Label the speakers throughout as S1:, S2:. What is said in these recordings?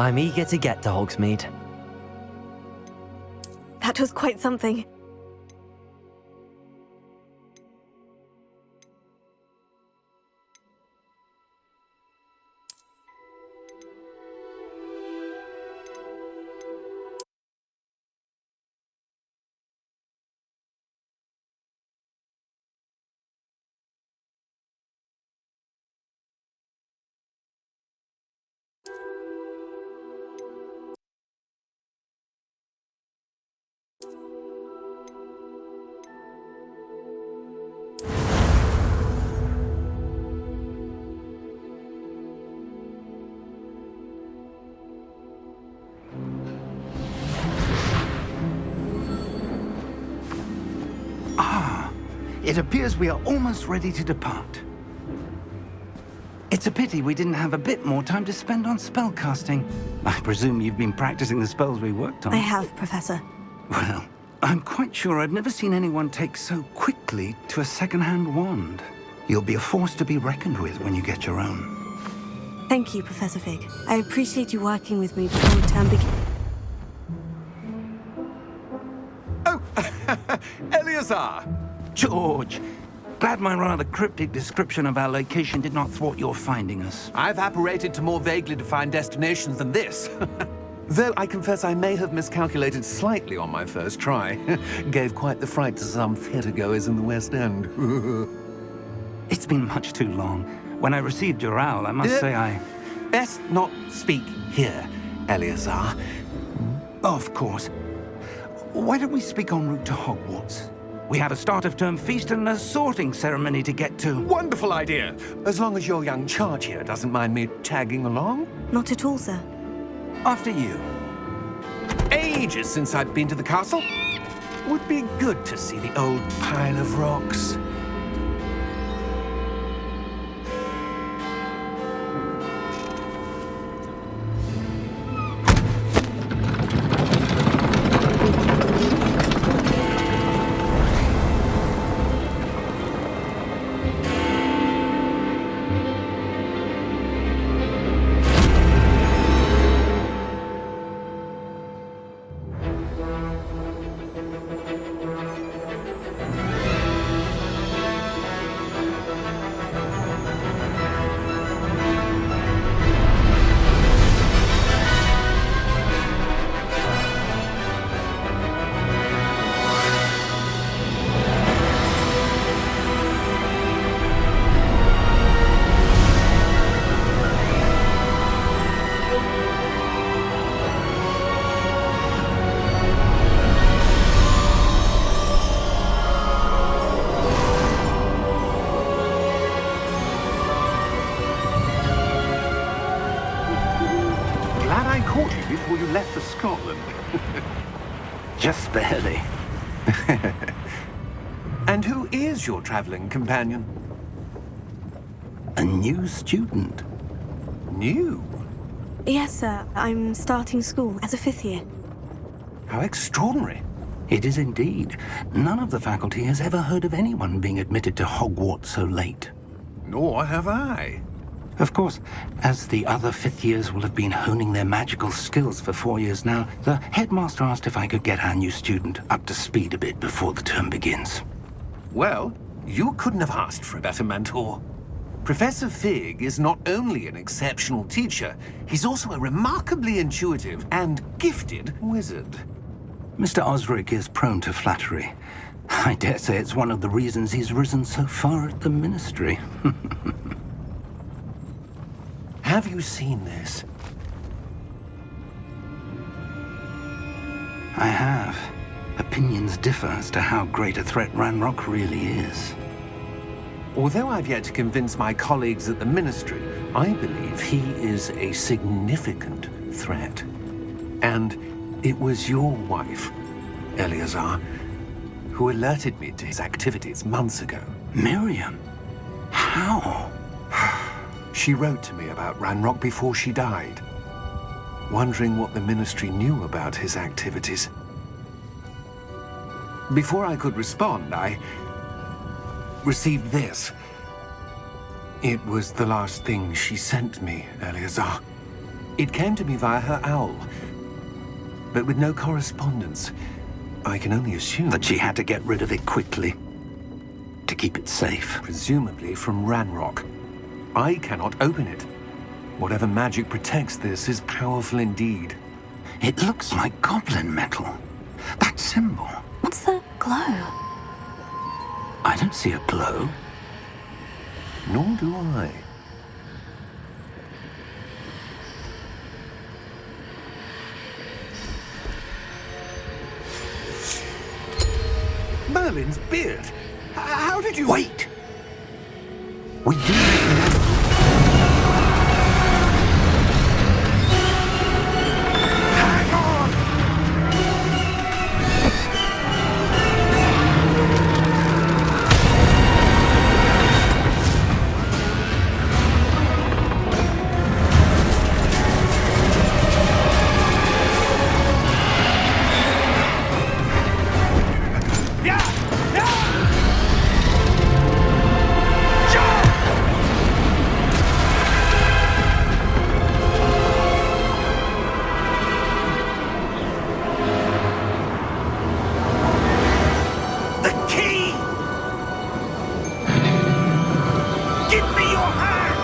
S1: I'm eager to get to Hogsmeade.
S2: That was quite something.
S3: It appears we are almost ready to depart. It's a pity we didn't have a bit more time to spend on spellcasting. I presume you've been practicing the spells we worked on.
S2: I have, Professor.
S3: Well, I'm quite sure I've never seen anyone take so quickly to a second-hand wand. You'll be a force to be reckoned with when you get your own.
S2: Thank you, Professor Fig. I appreciate you working with me before the term begins.
S4: Oh, Eleazar!
S3: George! Glad my rather cryptic description of our location did not thwart your finding us.
S4: I've apparated to more vaguely defined destinations than this. Though I confess I may have miscalculated slightly on my first try. Gave quite the fright to some theatergoers in the West End.
S3: It's been much too long. When I received your owl, I must say I...
S4: Best not speak here, Eleazar.
S3: Of course. Why don't we speak en route to Hogwarts? We have a start-of-term feast and a sorting ceremony to get to.
S4: Wonderful idea! As long as your young charge here doesn't mind me tagging along.
S2: Not at all, sir.
S3: After you.
S4: Ages since I'd been to the castle. Would be good to see the old pile of rocks.
S5: Before you left for Scotland.
S3: Just barely.
S4: And who is your traveling companion?
S3: A new student.
S4: New?
S2: Yes, sir. I'm starting school as a 5th year.
S4: How extraordinary.
S3: It is indeed. None of the faculty has ever heard of anyone being admitted to Hogwarts so late.
S4: Nor have I.
S3: Of course, as the other 5th years will have been honing their magical skills for 4 years now, the headmaster asked if I could get our new student up to speed a bit before the term begins.
S4: Well, you couldn't have asked for a better mentor. Professor Fig is not only an exceptional teacher, he's also a remarkably intuitive and gifted wizard.
S3: Mr. Osric is prone to flattery. I dare say it's one of the reasons he's risen so far at the Ministry.
S4: Have you seen this?
S3: I have. Opinions differ as to how great a threat Ranrock really is.
S4: Although I've yet to convince my colleagues at the Ministry, I believe he is a significant threat. And it was your wife, Eleazar, who alerted me to his activities months ago.
S3: Miriam? How?
S4: She wrote to me about Ranrock before she died, wondering what the Ministry knew about his activities. Before I could respond, I received this. It was the last thing she sent me, Eleazar. It came to me via her owl, but with no correspondence. I can only assume
S3: That she had to get rid of it quickly to keep it safe.
S4: presumably from Ranrock. I cannot open it. Whatever magic protects this is powerful indeed.
S3: It looks like goblin metal. That symbol.
S2: What's that glow?
S3: I don't see a glow.
S4: Nor do I. Merlin's beard. How did you...
S3: Wait! We do know.
S4: Hang on!
S3: The key! Give me your hand!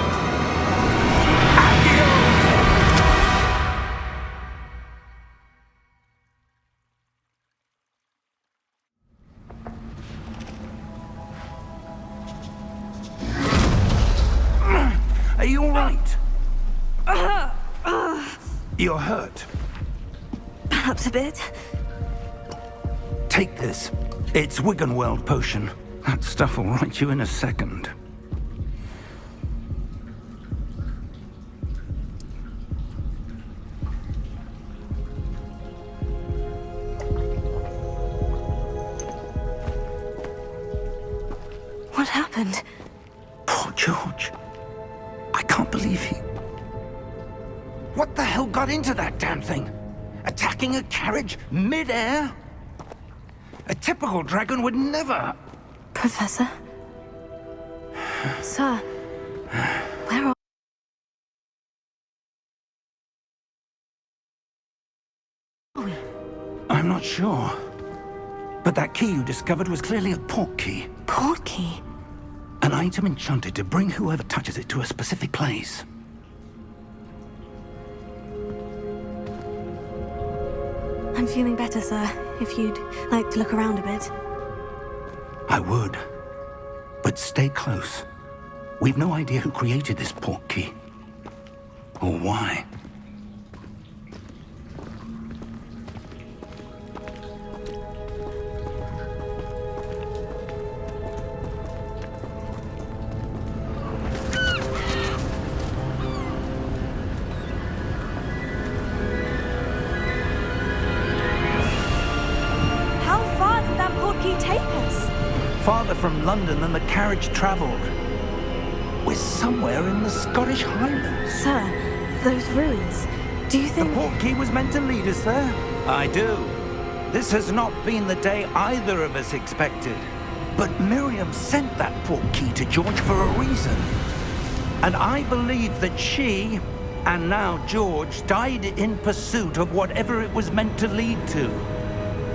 S3: Are you all right? You're hurt.
S2: Perhaps a bit.
S3: Take this. It's Wiggenweld potion. That stuff will right you in a second.
S2: What happened?
S3: Poor George. I can't believe he... What the hell got into that damn thing? Attacking a carriage mid-air? A typical dragon would never...
S2: Professor? Sir? Where are we?
S3: I'm not sure. But that key you discovered was clearly a port key.
S2: Port key?
S3: An item enchanted to bring whoever touches it to a specific place.
S2: I'm feeling better, sir. If you'd like to look around a bit.
S3: I would. But stay close. We've no idea who created this port key. Or why.
S2: How far did that port key take us?
S3: Farther from London than the carriage travelled. We're somewhere in the Scottish Highlands.
S2: Sir, those ruins. Do you
S3: The
S2: think...
S3: port key was meant to lead us there? I do. This has not been the day either of us expected. But Miriam sent that port key to George for a reason. And I believe that she, and now George, died in pursuit of whatever it was meant to lead to.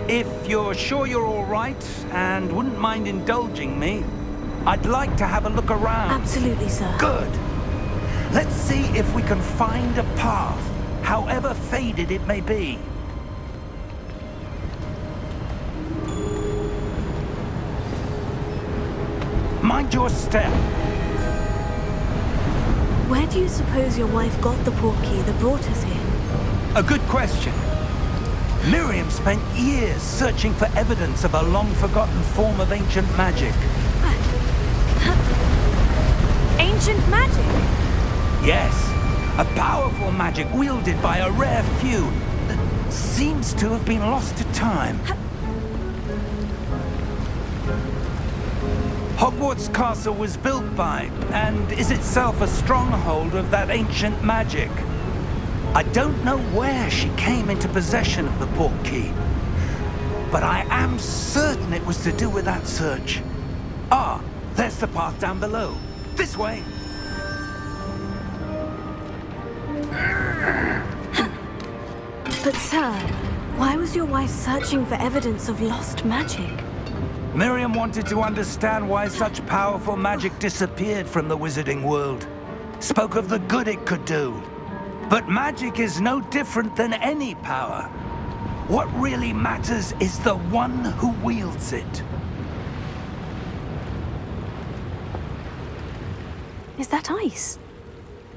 S3: If you're sure you're all right and wouldn't mind indulging me, I'd like to have a look around.
S2: Absolutely, sir.
S3: Good. Let's see if we can find a path, however faded it may be. Mind your step.
S2: Where do you suppose your wife got the port key that brought us here?
S3: A good question. Miriam spent years searching for evidence of a long-forgotten form of ancient magic.
S2: Ancient magic?
S3: Yes, a powerful magic wielded by a rare few that seems to have been lost to time. Hogwarts Castle was built by, and is itself a stronghold of that ancient magic. I don't know where she came into possession of the port key, but I am certain it was to do with that search. Ah, there's the path down below. This way.
S2: But sir, why was your wife searching for evidence of lost magic?
S5: Miriam wanted to understand why such powerful magic disappeared from the wizarding world. Spoke of the good it could do. But magic is no different than any power. What really matters is the one who wields it.
S2: Is that ice?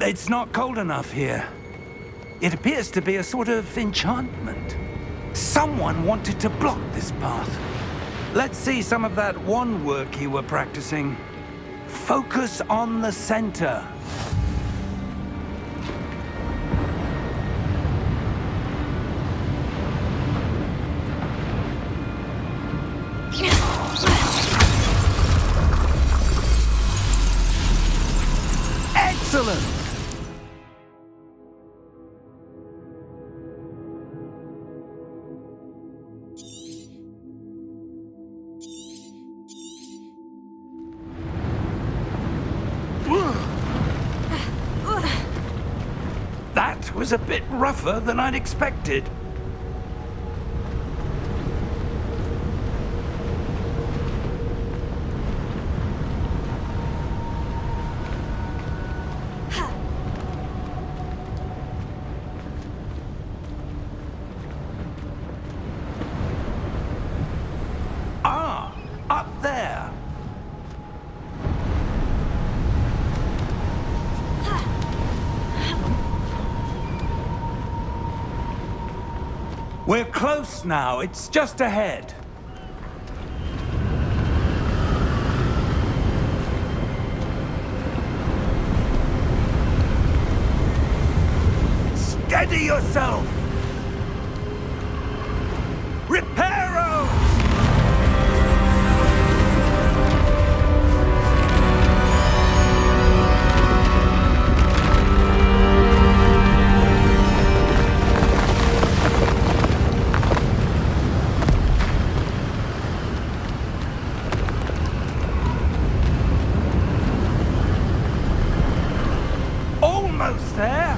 S5: It's not cold enough here. It appears to be a sort of enchantment. Someone wanted to block this path. Let's see some of that wand work you were practicing. Focus on the center. Excellent! That was a bit rougher than I'd expected. Ah, up there. We're close now. It's just ahead. Steady yourself! Reparo! Almost there.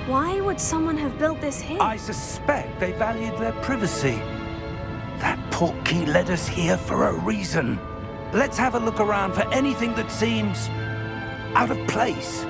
S2: Why would someone have built this here?
S5: I suspect they valued their privacy. That portkey led us here for a reason. Let's have a look around for anything that seems out of place.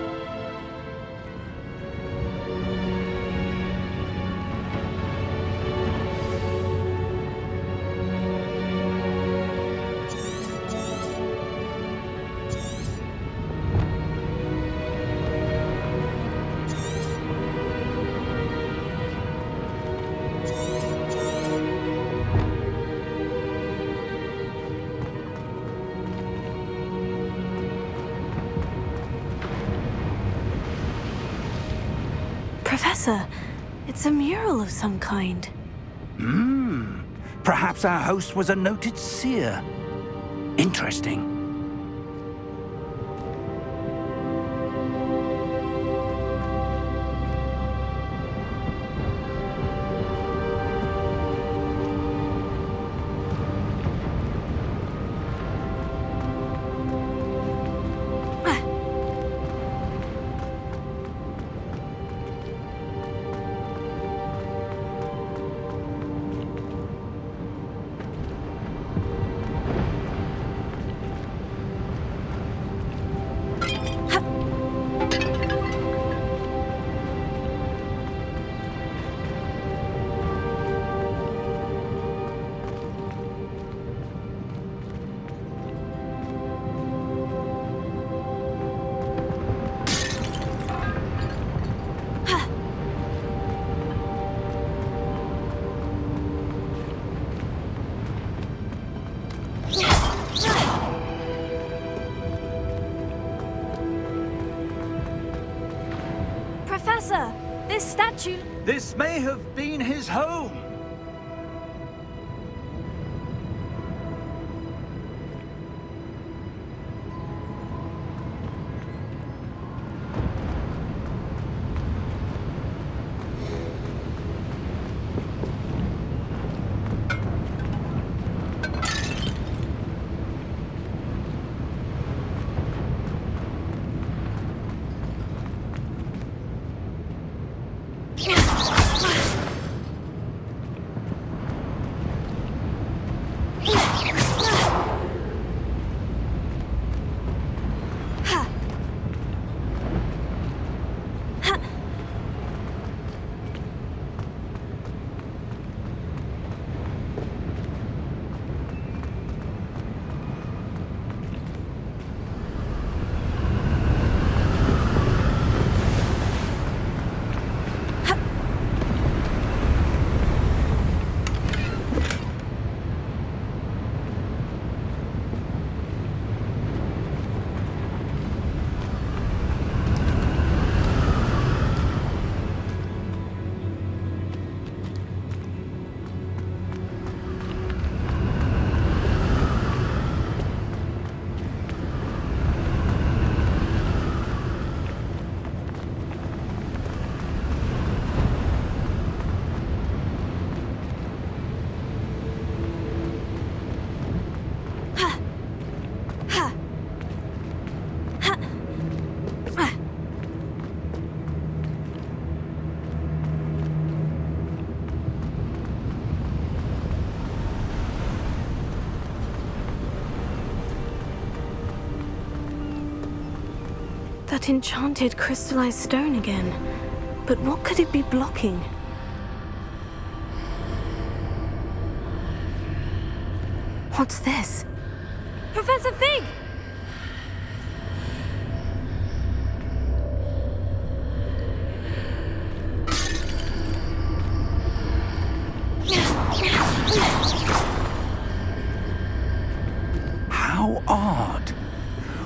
S2: Professor, it's a mural of some kind.
S5: Perhaps our host was a noted seer. Interesting.
S2: Professor, this statue...
S5: This may have been his home.
S2: That enchanted crystallized stone again. But what could it be blocking? What's this? Professor Fig!
S5: How odd.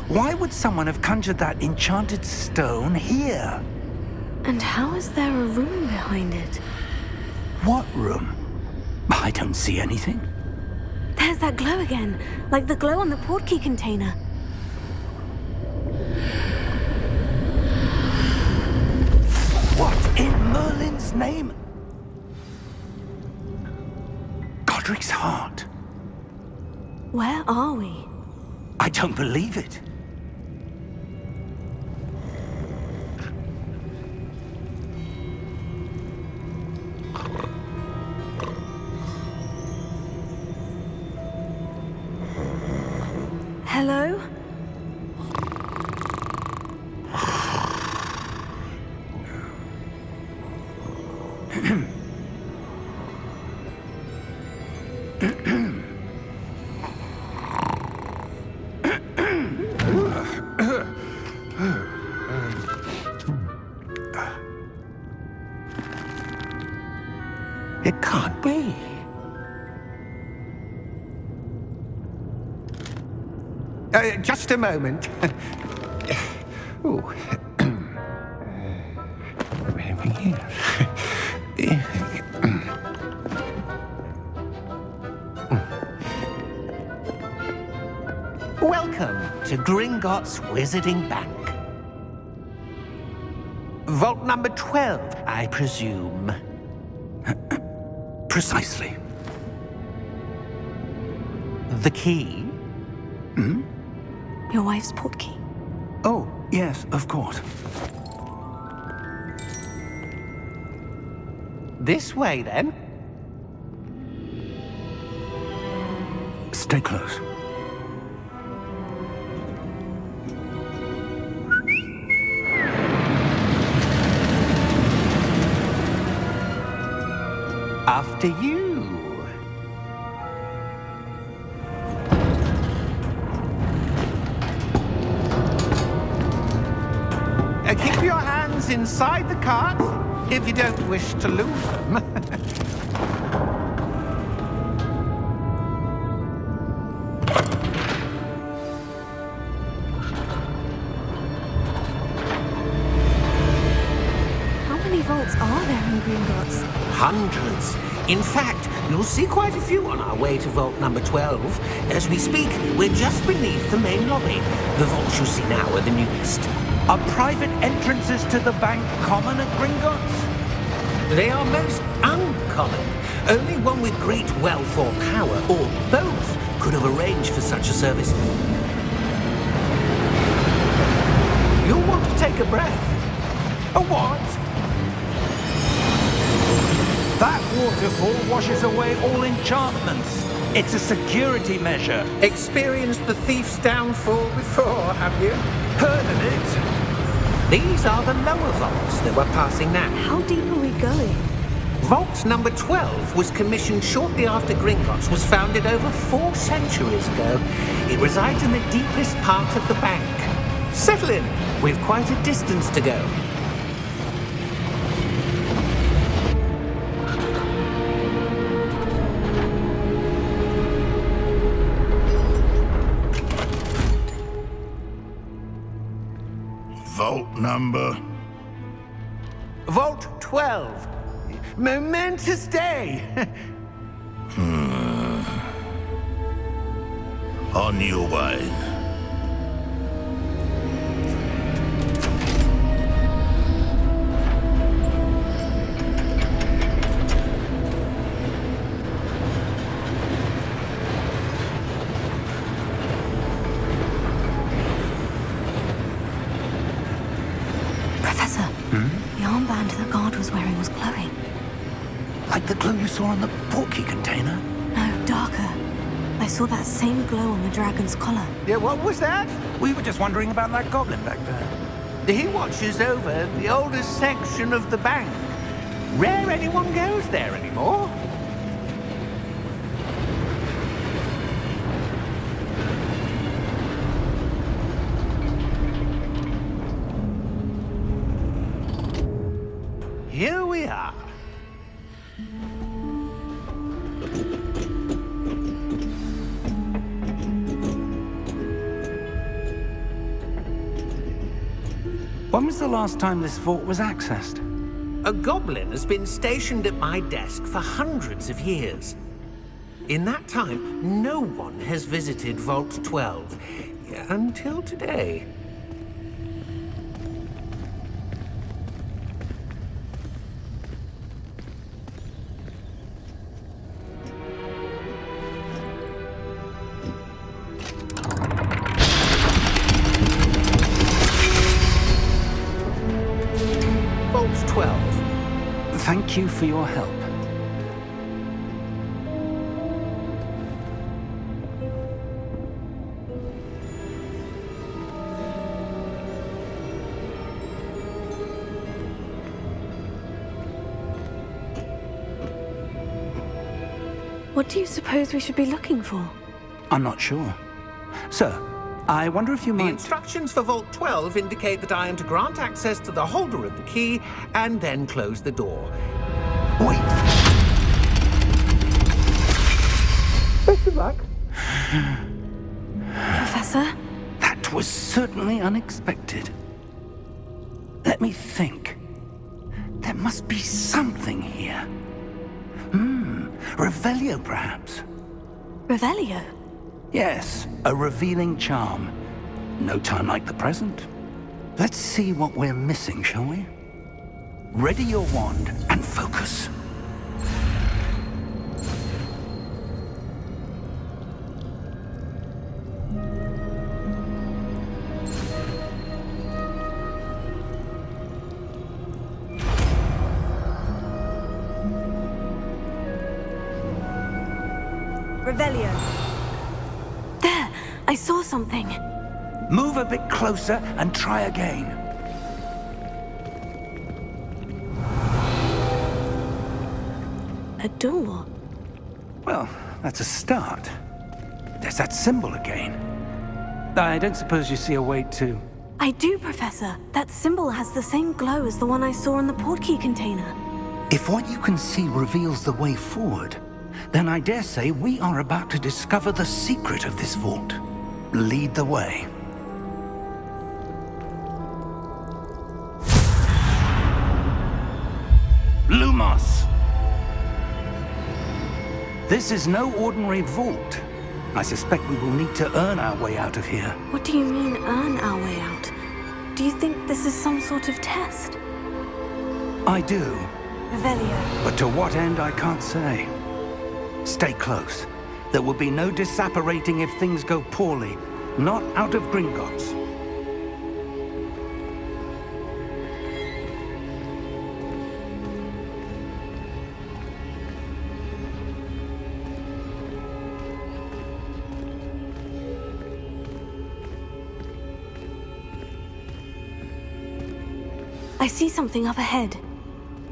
S5: Why would someone have conjured that enchanted stone here?
S2: And how is there a room behind it?
S5: What room? I don't see anything.
S2: There's that glow again, like the glow on the portkey container.
S5: What in Merlin's name? Godric's heart.
S2: Where are we?
S5: I don't believe it.
S2: Hello?
S4: It can't be. Just a moment. Oh. Welcome to Gringotts Wizarding Bank. Vault number 12, I presume.
S5: Precisely.
S4: The key?
S2: Your wife's portkey.
S5: Oh, yes, of course.
S4: This way, then.
S5: Stay close.
S4: After you. Keep your hands inside the cart if you don't wish to lose them.
S2: How many vaults are there in Gringotts?
S4: Hundreds. In fact, you'll see quite a few on our way to vault number 12. As we speak, we're just beneath the main lobby. The vaults you see now are the newest.
S5: Are private entrances to the bank common at Gringotts?
S4: They are most uncommon. Only one with great wealth or power, or both, could have arranged for such a service. You'll want to take a breath. A what?
S5: That waterfall washes away all enchantments. It's a security measure.
S4: Experienced the thief's downfall before, have you?
S5: Heard of it?
S4: These are the lower vaults that we're passing now.
S2: How deep are we going?
S4: Vault number 12 was commissioned shortly after Gringotts was founded over 4 centuries ago. It resides in the deepest part of the bank. Settle in. We've quite a distance to go.
S6: Vault number?
S4: Vault 12. Momentous day.
S6: On your way.
S2: Professor, the armband the guard was wearing was glowing.
S5: Like the glow you saw on the portkey container?
S2: No, darker. I saw that same glow on the dragon's collar.
S4: Yeah, what was that?
S5: We were just wondering about that goblin back there.
S4: He watches over the oldest section of the bank. Rare anyone goes there anymore. Here we are.
S3: When was the last time this vault was accessed?
S4: A goblin has been stationed at my desk for hundreds of years. In that time, no one has visited Vault 12 until today. Vault 12.
S3: Thank you for your help.
S2: What do you suppose we should be looking for?
S3: I'm not sure. Sir, I wonder if you
S4: The
S3: might...
S4: instructions for Vault 12 indicate that I am to grant access to the holder of the key and then close the door.
S3: Wait!
S4: Best of luck.
S2: Professor?
S3: That was certainly unexpected. Let me think. There must be something here. Revelio, perhaps?
S2: Revelio?
S3: Yes, a revealing charm. No time like the present. Let's see what we're missing, shall we? Ready your wand and focus.
S2: Revelio. There! I saw something.
S5: Move a bit closer and try again.
S2: A door.
S3: Well, that's a start. There's that symbol again. I don't suppose you see a way to...
S2: I do, Professor. That symbol has the same glow as the one I saw in the portkey container.
S3: If what you can see reveals the way forward, then I dare say we are about to discover the secret of this vault. Lead the way. Lumos! This is no ordinary vault. I suspect we will need to earn our way out of here.
S2: What do you mean, earn our way out? Do you think this is some sort of test?
S3: I do,
S2: Revelio.
S3: but to what end I can't say. Stay close. There will be no disapparating if things go poorly. Not out of Gringotts.
S2: I see something up ahead.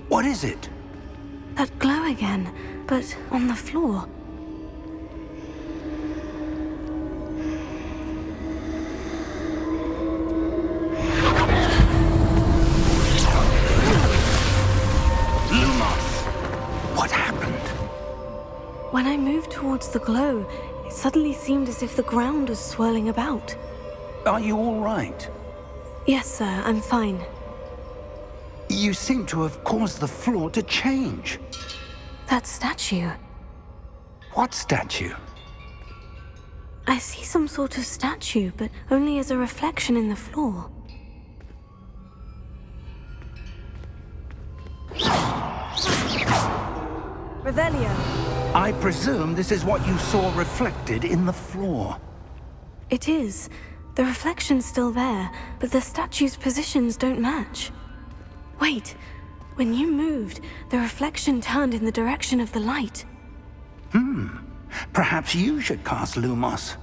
S3: What is it?
S2: That glow again, but on the floor.
S3: Lumos! What happened?
S2: When I moved towards the glow, it suddenly seemed as if the ground was swirling about.
S3: Are you all right?
S2: Yes, sir, I'm fine.
S3: You seem to have caused the floor to change.
S2: That statue.
S3: What statue?
S2: I see some sort of statue, but only as a reflection in the floor. Revelio.
S3: I presume this is what you saw reflected in the floor.
S2: It is. The reflection's still there, but the statue's positions don't match. Wait. When you moved, the reflection turned in the direction of the light.
S3: Perhaps you should cast Lumos.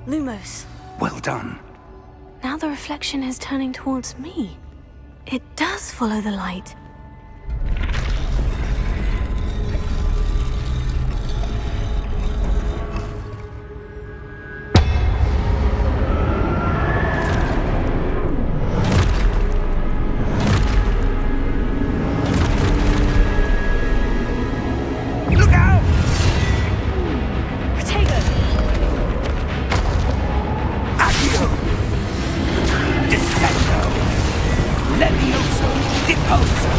S2: Lumos.
S3: Well done.
S2: Now the reflection is turning towards me. It does follow the light.
S5: Look out!
S2: Protego!
S5: Accio! Descendo! Levioso! Deposo!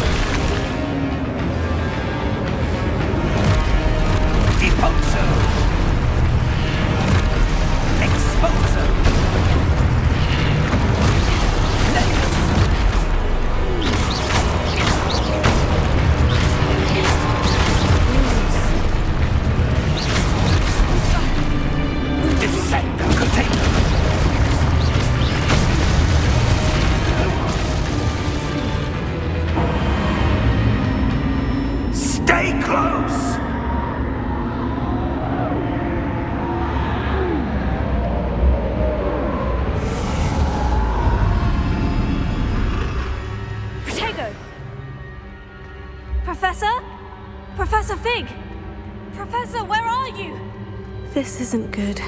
S5: Deposo! Exposo! Levioso! Descendo! Potato! Stay close!
S2: Protego! Professor? Professor Fig! Professor, where are you? This isn't good.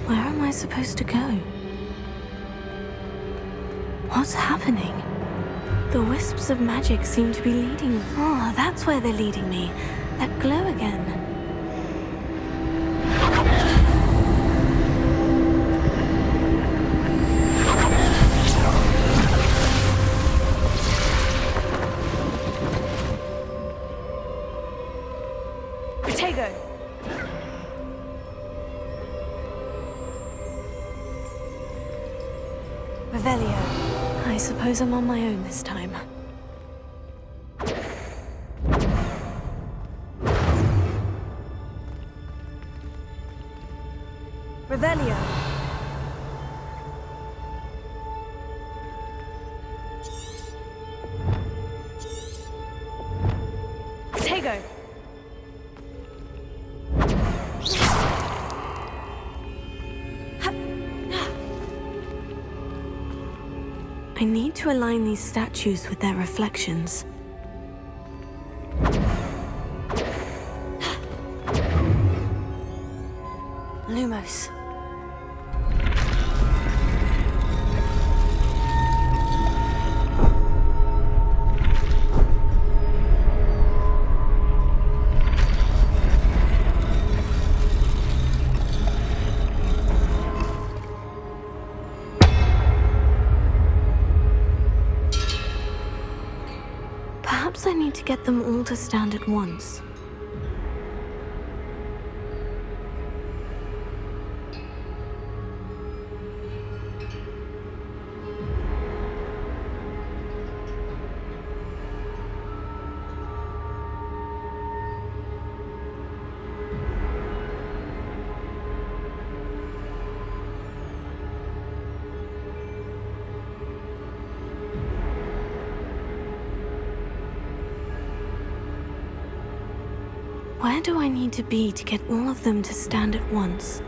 S2: Where am I supposed to go? What's happening? The wisps of magic seem to be leading... Oh, that's where they're leading me. That glow again. Protego! Revelio. I suppose I'm on my own this time. Revelio. Protego. I need to align these statues with their reflections. Lumos. Perhaps I need to get them all to stand at once. Where do I need to be to get all of them to stand at once?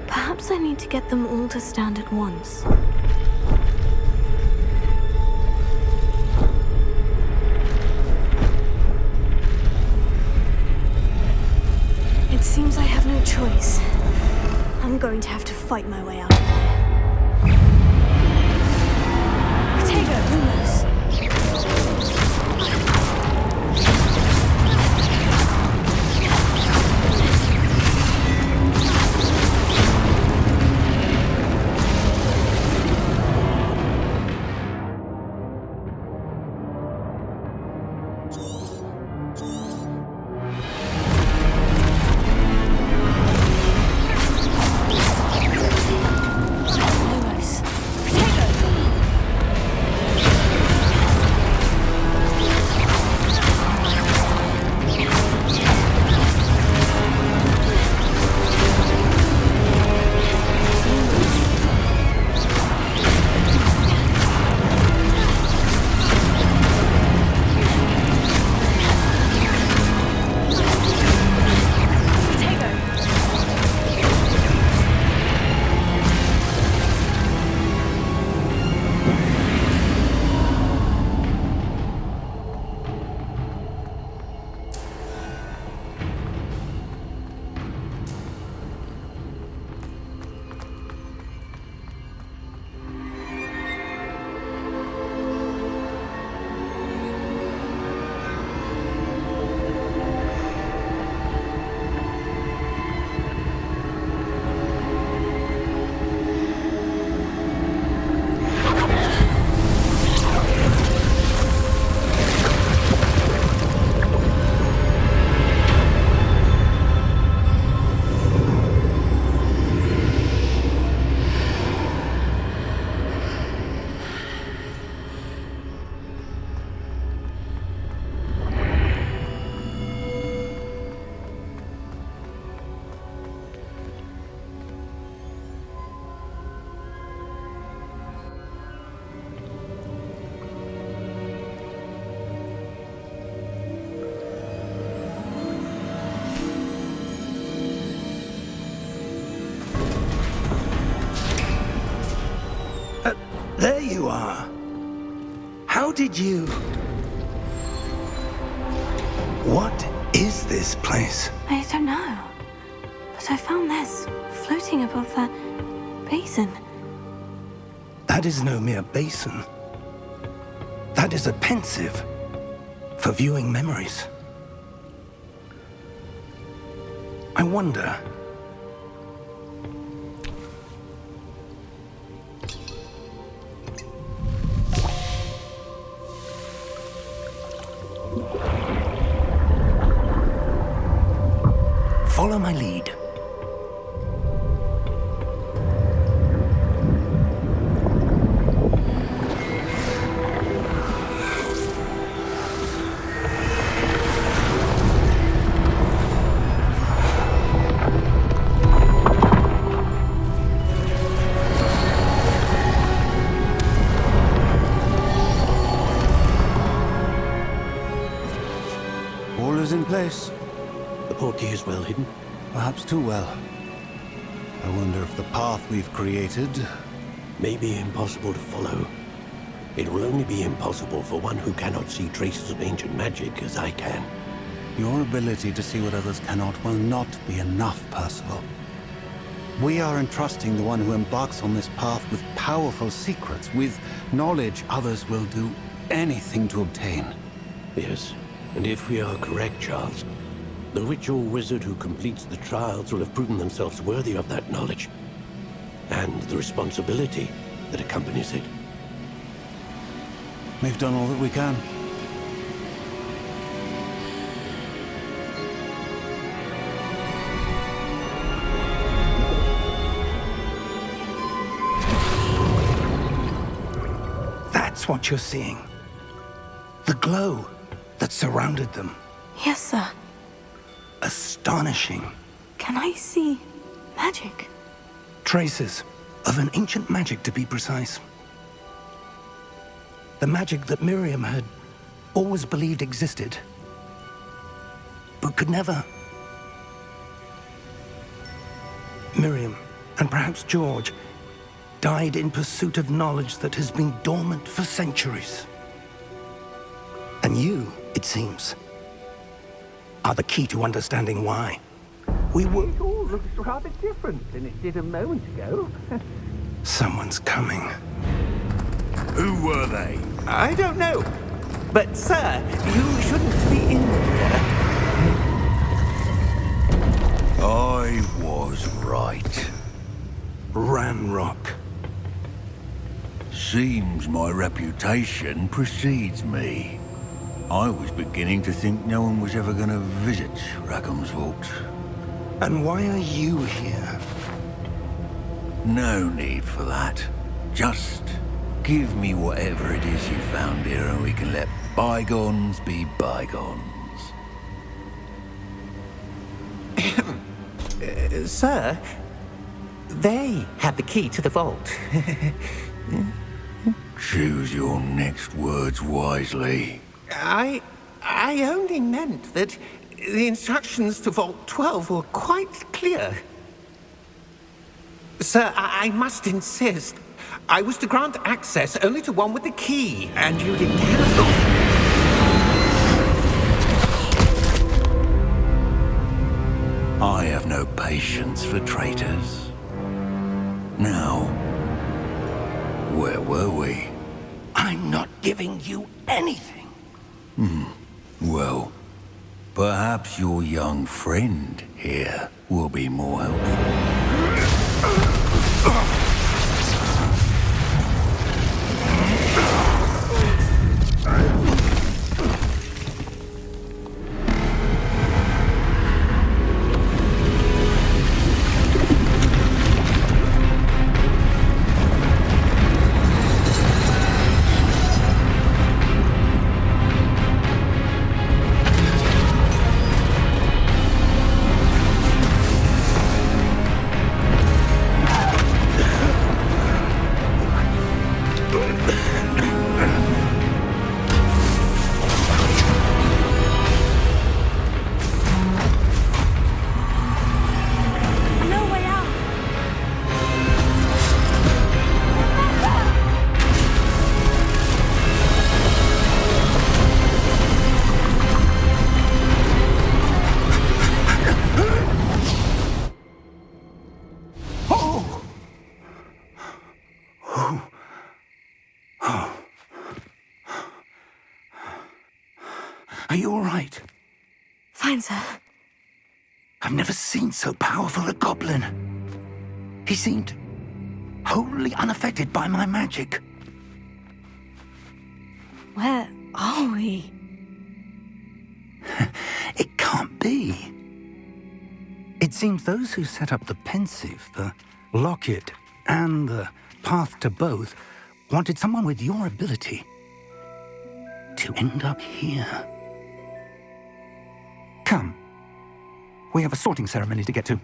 S2: Perhaps I need to get them all to stand at once. It seems I have no choice. I'm going to have to fight my way out of here. Protego, Lumos.
S5: are. How did you... What is this place?
S2: I don't know. But I found this floating above that basin.
S5: That is no mere basin. That is a pensive for viewing memories. I wonder... Follow my lead.
S7: All is in place.
S8: The portkey is well hidden.
S7: Perhaps too well. I wonder if the path we've created...
S8: May be impossible to follow. It will only be impossible for one who cannot see traces of ancient magic as I can.
S7: Your ability to see what others cannot will not be enough, Percival. We are entrusting the one who embarks on this path with powerful secrets, with knowledge others will do anything to obtain.
S8: Yes, and if we are correct, Charles, the witch or wizard who completes the trials will have proven themselves worthy of that knowledge, and the responsibility that accompanies it.
S7: We've done all that we can.
S5: That's what you're seeing. The glow that surrounded them.
S2: Yes, sir.
S5: Astonishing.
S2: Can I see magic?
S5: Traces of an ancient magic, to be precise. The magic that Miriam had always believed existed, but could never. Miriam, and perhaps George, died in pursuit of knowledge that has been dormant for centuries. And you, it seems, are the key to understanding why. We were...
S9: It all looks rather different than it did a moment ago.
S5: Someone's coming.
S6: Who were they?
S9: I don't know. But, sir, you shouldn't be in here.
S6: I was right.
S5: Ranrock.
S6: Seems my reputation precedes me. I was beginning to think no one was ever going to visit Rackham's vault.
S5: And why are you here?
S6: No need for that. Just give me whatever it is you found here and we can let bygones be bygones.
S9: Sir, they have the key to the vault.
S6: Choose your next words wisely.
S9: I only meant that the instructions to Vault 12 were quite clear. Sir, I must insist. I was to grant access only to one with the key, and you didn't have it.
S6: I have no patience for traitors. Now, where were we?
S5: I'm not giving you anything.
S6: Well, perhaps your young friend here will be more helpful.
S3: Are you all right?
S2: Fine, sir.
S3: I've never seen so powerful a goblin. He seemed wholly unaffected by my magic.
S2: Where are we?
S3: It can't be. It seems those who set up the pensive, the locket, and the path to both wanted someone with your ability to end up here. Come. We have a sorting ceremony to get to.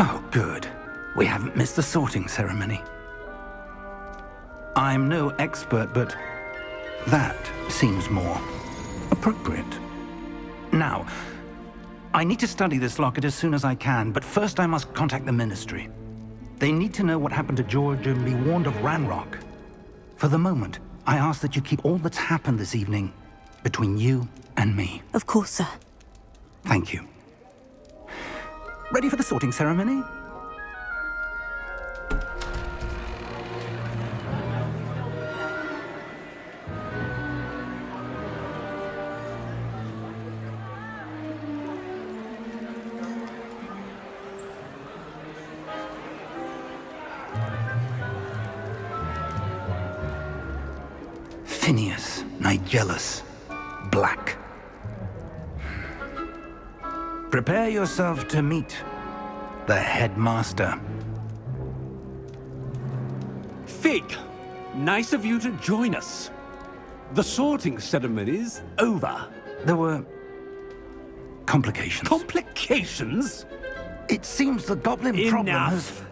S3: Oh, good. We haven't missed the sorting ceremony. I'm no expert, but that seems more appropriate. Now, I need to study this locket as soon as I can, but first I must contact the Ministry. They need to know what happened to George and be warned of Ranrock. For the moment, I ask that you keep all that's happened this evening between you and me.
S2: Of course, sir.
S3: Thank you. Ready for the sorting ceremony? Phineas, Nigellus, Black. Prepare yourself to meet the headmaster.
S10: Fig, nice of you to join us. The sorting ceremony's over.
S3: There were complications.
S10: Complications?
S3: It seems the goblin problem has...
S10: Enough.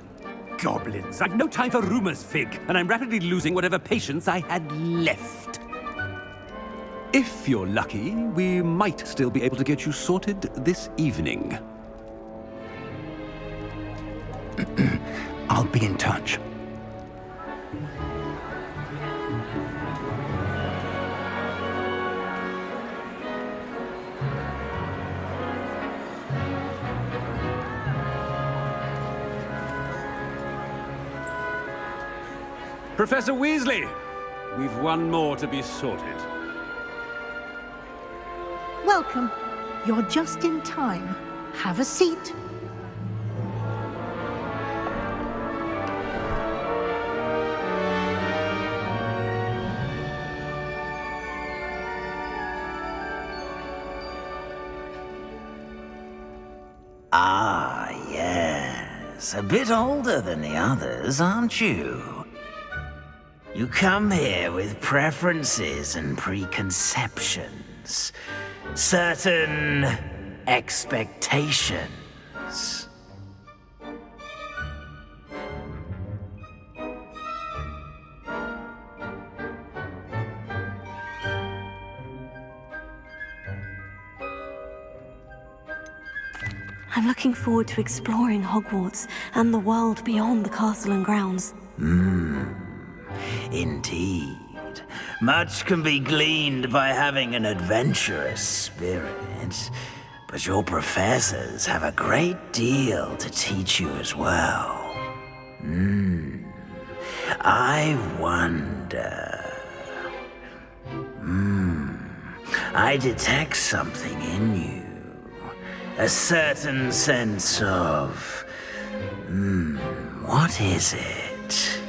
S10: Goblins. I've no time for rumors, Fig, and I'm rapidly losing whatever patience I had left. If you're lucky, we might still be able to get you sorted this evening.
S3: I'll be in touch.
S10: Professor Weasley, we've one more to be sorted.
S11: Welcome. You're just in time. Have a seat.
S12: Ah, yes. A bit older than the others, aren't you? You come here with preferences and preconceptions. Certain expectations.
S2: I'm looking forward to exploring Hogwarts and the world beyond the castle and grounds.
S12: Indeed. Much can be gleaned by having an adventurous spirit, but your professors have a great deal to teach you as well. I wonder... I detect something in you. A certain sense of... what is it?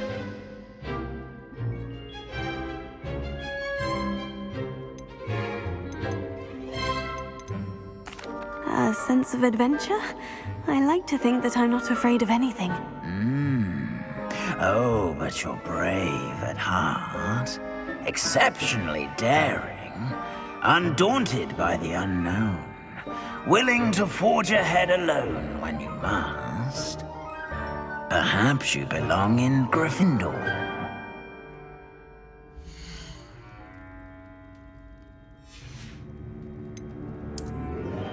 S2: A sense of adventure? I like to think that I'm not afraid of anything.
S12: Oh, but you're brave at heart. Exceptionally daring. Undaunted by the unknown. Willing to forge ahead alone when you must. Perhaps you belong in Gryffindor.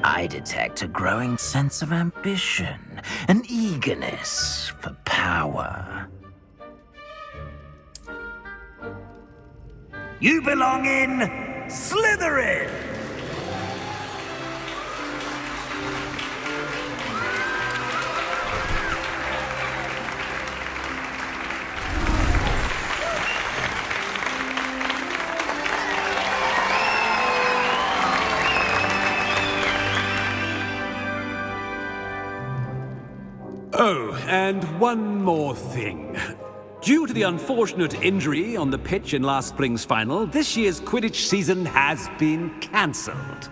S12: I detect a growing sense of ambition, an eagerness for power. You belong in Slytherin!
S10: Oh, and one more thing. Due to the unfortunate injury on the pitch in last spring's final, this year's Quidditch season has been cancelled.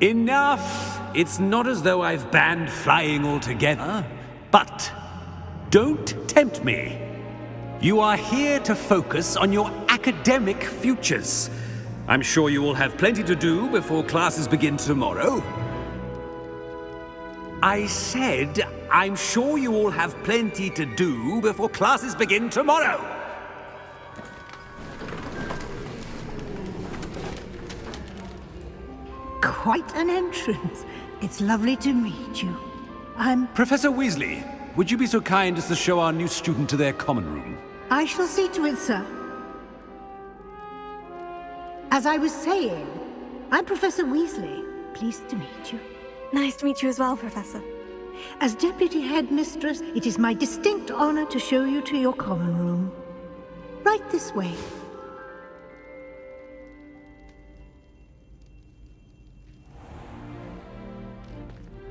S10: Enough! It's not as though I've banned flying altogether, but don't tempt me. You are here to focus on your academic futures. I'm sure you will have plenty to do before classes begin tomorrow. I said, I'm sure you all have plenty to do before classes begin tomorrow.
S11: Quite an entrance. It's lovely to meet you.
S10: Professor Weasley, would you be so kind as to show our new student to their common room?
S11: I shall see to it, sir. As I was saying, I'm Professor Weasley. Pleased to meet you.
S2: Nice to meet you as well, Professor.
S11: As Deputy Headmistress, it is my distinct honor to show you to your common room. Right this way.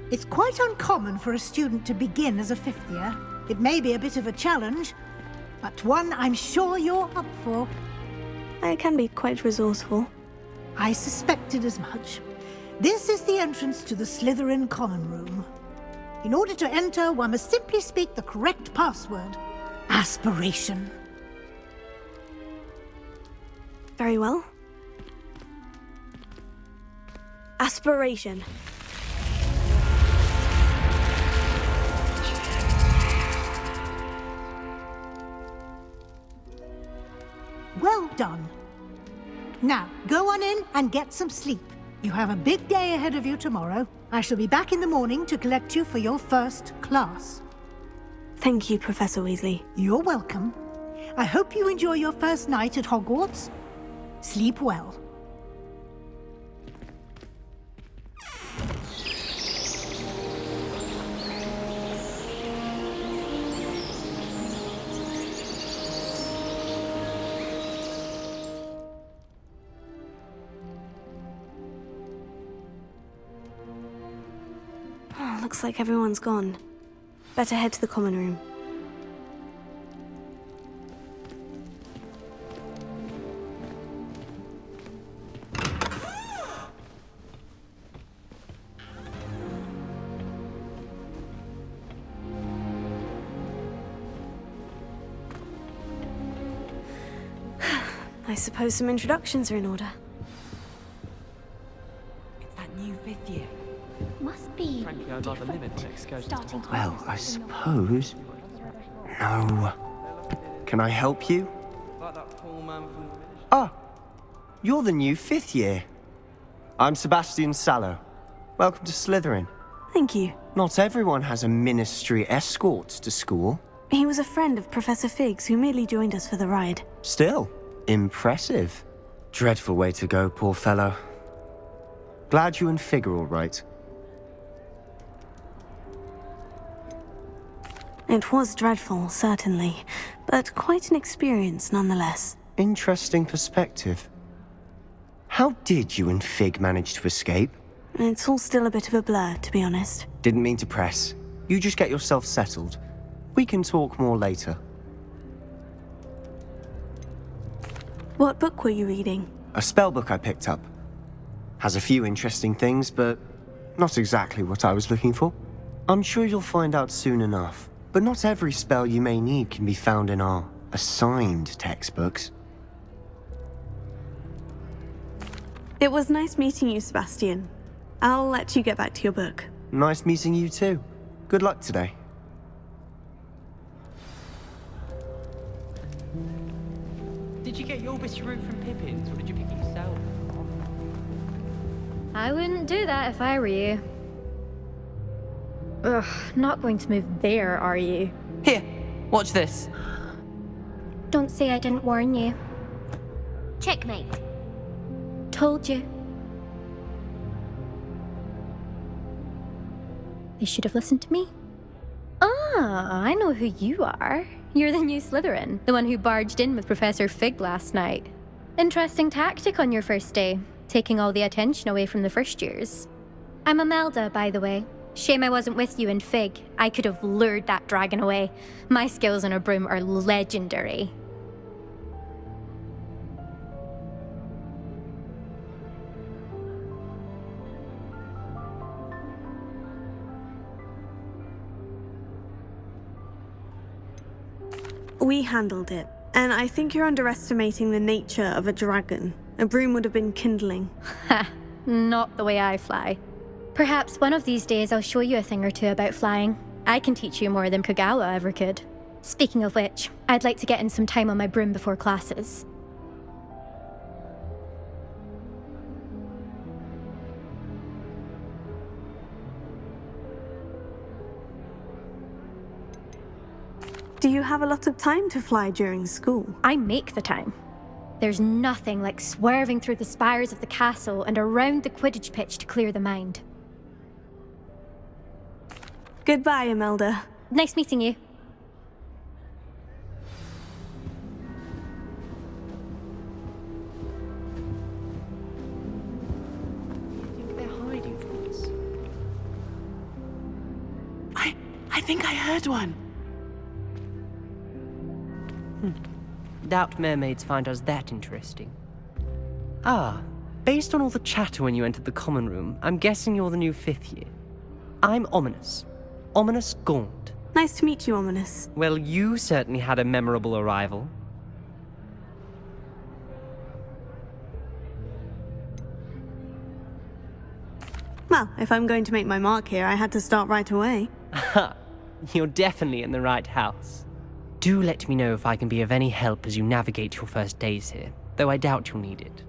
S11: It's quite uncommon for a student to begin as a fifth year. It may be a bit of a challenge, but one I'm sure you're up for.
S2: I can be quite resourceful.
S11: I suspected as much. This is the entrance to the Slytherin common room. In order to enter, one must simply speak the correct password. Aspiration.
S2: Very well. Aspiration.
S11: Well done. Now, go on in and get some sleep. You have a big day ahead of you tomorrow. I shall be back in the morning to collect you for your first class.
S2: Thank you, Professor Weasley.
S11: You're welcome. I hope you enjoy your first night at Hogwarts. Sleep well.
S2: Looks like everyone's gone. Better head to the common room. I suppose some introductions are in order.
S13: It's that new 5th year.
S14: Must be
S13: Frankly, I'd rather limit my excursions.
S14: starting
S15: Well, I suppose... No. Can I help you? Ah, you're the new 5th year. I'm Sebastian Sallow. Welcome to Slytherin.
S2: Thank you.
S15: Not everyone has a ministry escort to school.
S2: He was a friend of Professor Fig's who merely joined us for the ride.
S15: Still, impressive. Dreadful way to go, poor fellow. Glad you and Fig are all right.
S2: It was dreadful, certainly, but quite an experience nonetheless.
S15: Interesting perspective. How did you and Fig manage to escape?
S2: It's all still a bit of a blur, to be honest.
S15: Didn't mean to press. You just get yourself settled. We can talk more later.
S2: What book were you reading?
S15: A spell book I picked up. Has a few interesting things, but not exactly what I was looking for. I'm sure you'll find out soon enough. But not every spell you may need can be found in our assigned textbooks.
S2: It was nice meeting you, Sebastian. I'll let you get back to your book.
S15: Nice meeting you too. Good luck today.
S13: Did you get your Orbis route from Pippin's, or did you pick it yourself?
S14: I wouldn't do that if I were you. Ugh, not going to move there, are you?
S13: Here, watch this.
S14: Don't say I didn't warn you.
S16: Checkmate.
S14: Told you. They should have listened to me. Ah, I know who you are. You're the new Slytherin, the one who barged in with Professor Fig last night. Interesting tactic on your first day, taking all the attention away from the first years. I'm Imelda, by the way. Shame I wasn't with you in Fig. I could have lured that dragon away. My skills on a broom are legendary.
S2: We handled it, and I think you're underestimating the nature of a dragon. A broom would have been kindling.
S14: Ha! Not the way I fly. Perhaps one of these days I'll show you a thing or two about flying. I can teach you more than Kagawa ever could. Speaking of which, I'd like to get in some time on my broom before classes.
S2: Do you have a lot of time to fly during school?
S14: I make the time. There's nothing like swerving through the spires of the castle and around the Quidditch pitch to clear the mind.
S2: Goodbye, Imelda.
S14: Nice meeting you.
S13: I think they're hiding from us.
S17: I think I heard one.
S18: Doubt mermaids find us that interesting. Ah, based on all the chatter when you entered the common room, I'm guessing you're the new 5th year. I'm Ominous. Ominous Gaunt.
S2: Nice to meet you, Ominous.
S18: Well, you certainly had a memorable arrival.
S2: Well, if I'm going to make my mark here, I had to start right away.
S18: Ha! You're definitely in the right house. Do let me know if I can be of any help as you navigate your first days here, though I doubt you'll need it.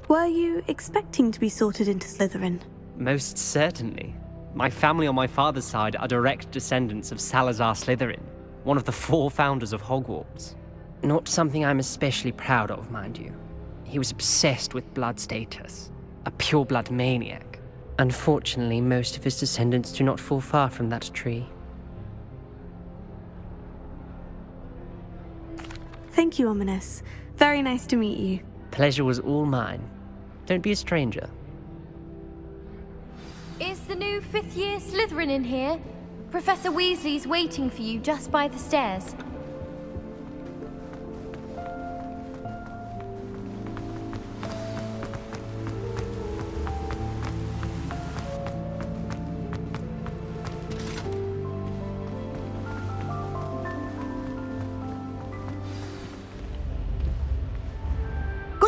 S2: Were you expecting to be sorted into Slytherin?
S18: Most certainly. My family on my father's side are direct descendants of Salazar Slytherin, one of the 4 founders of Hogwarts. Not something I'm especially proud of, mind you. He was obsessed with blood status, a pure-blood maniac. Unfortunately, most of his descendants do not fall far from that tree.
S2: Thank you, Ominous. Very nice to meet you.
S18: Pleasure was all mine. Don't be a stranger.
S16: Is the new 5th year Slytherin in here? Professor Weasley's waiting for you just by the stairs.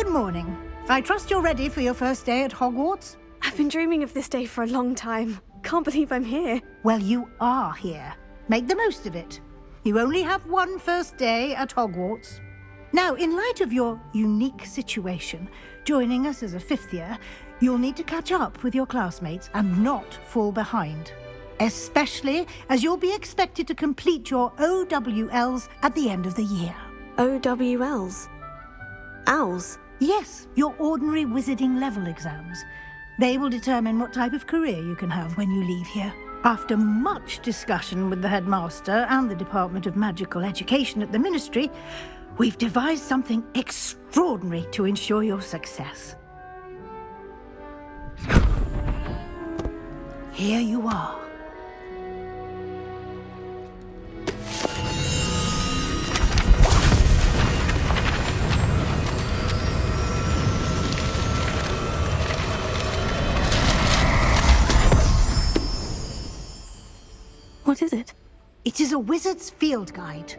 S11: Good morning. I trust you're ready for your first day at Hogwarts?
S2: I've been dreaming of this day for a long time. Can't believe I'm here.
S11: Well, you are here. Make the most of it. You only have one first day at Hogwarts. Now, in light of your unique situation, joining us as a fifth year, you'll need to catch up with your classmates and not fall behind. Especially as you'll be expected to complete your OWLs at the end of the year.
S2: OWLs? Owls?
S11: Yes, your ordinary wizarding level exams. They will determine what type of career you can have when you leave here. After much discussion with the headmaster and the Department of Magical Education at the Ministry, we've devised something extraordinary to ensure your success. Here you are.
S2: What is it?
S11: It is a wizard's field guide.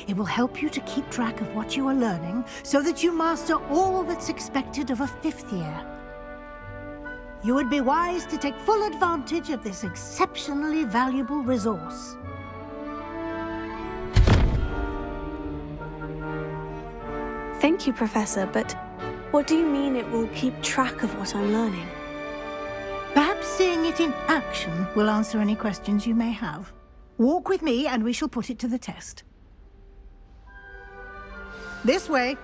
S11: It will help you to keep track of what you are learning so that you master all that's expected of a fifth year. You would be wise to take full advantage of this exceptionally valuable resource.
S2: Thank you, Professor, but what do you mean it will keep track of what I'm learning?
S11: Perhaps seeing it in action will answer any questions you may have. Walk with me and we shall put it to the test. This way.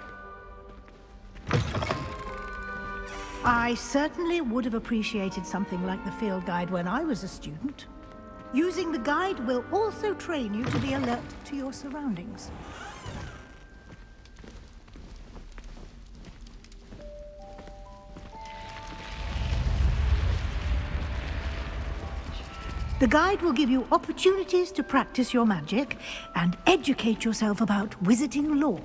S11: I certainly would have appreciated something like the field guide when I was a student. Using the guide will also train you to be alert to your surroundings. The guide will give you opportunities to practice your magic and educate yourself about wizarding lore.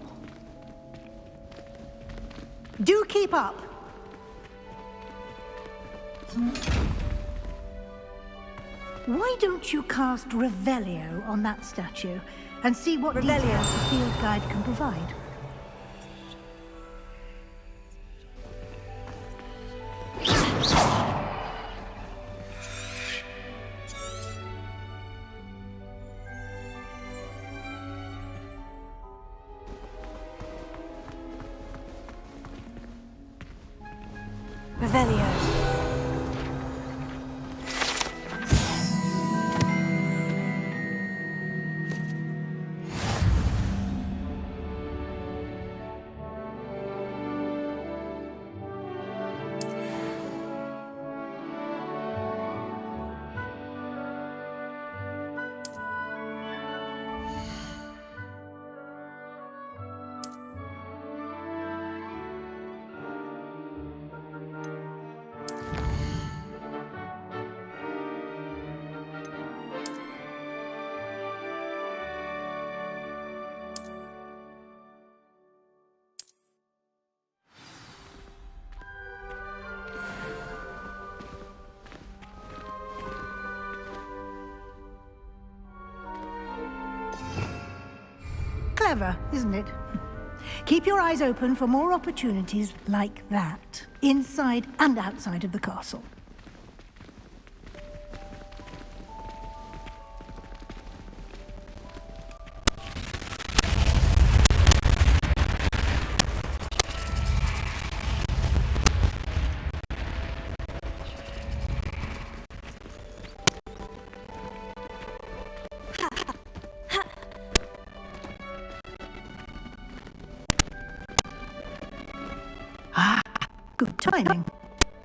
S11: Do keep up! Why don't you cast Revelio on that statue and see what details the field guide can provide?
S2: Revelio.
S11: Clever, isn't it? Keep your eyes open for more opportunities like that, inside and outside of the castle. Good timing.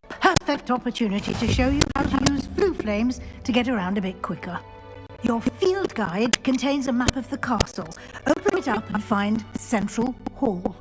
S11: Perfect opportunity to show you how to use blue flames to get around a bit quicker. Your field guide contains a map of the castle. Open it up and find Central Hall.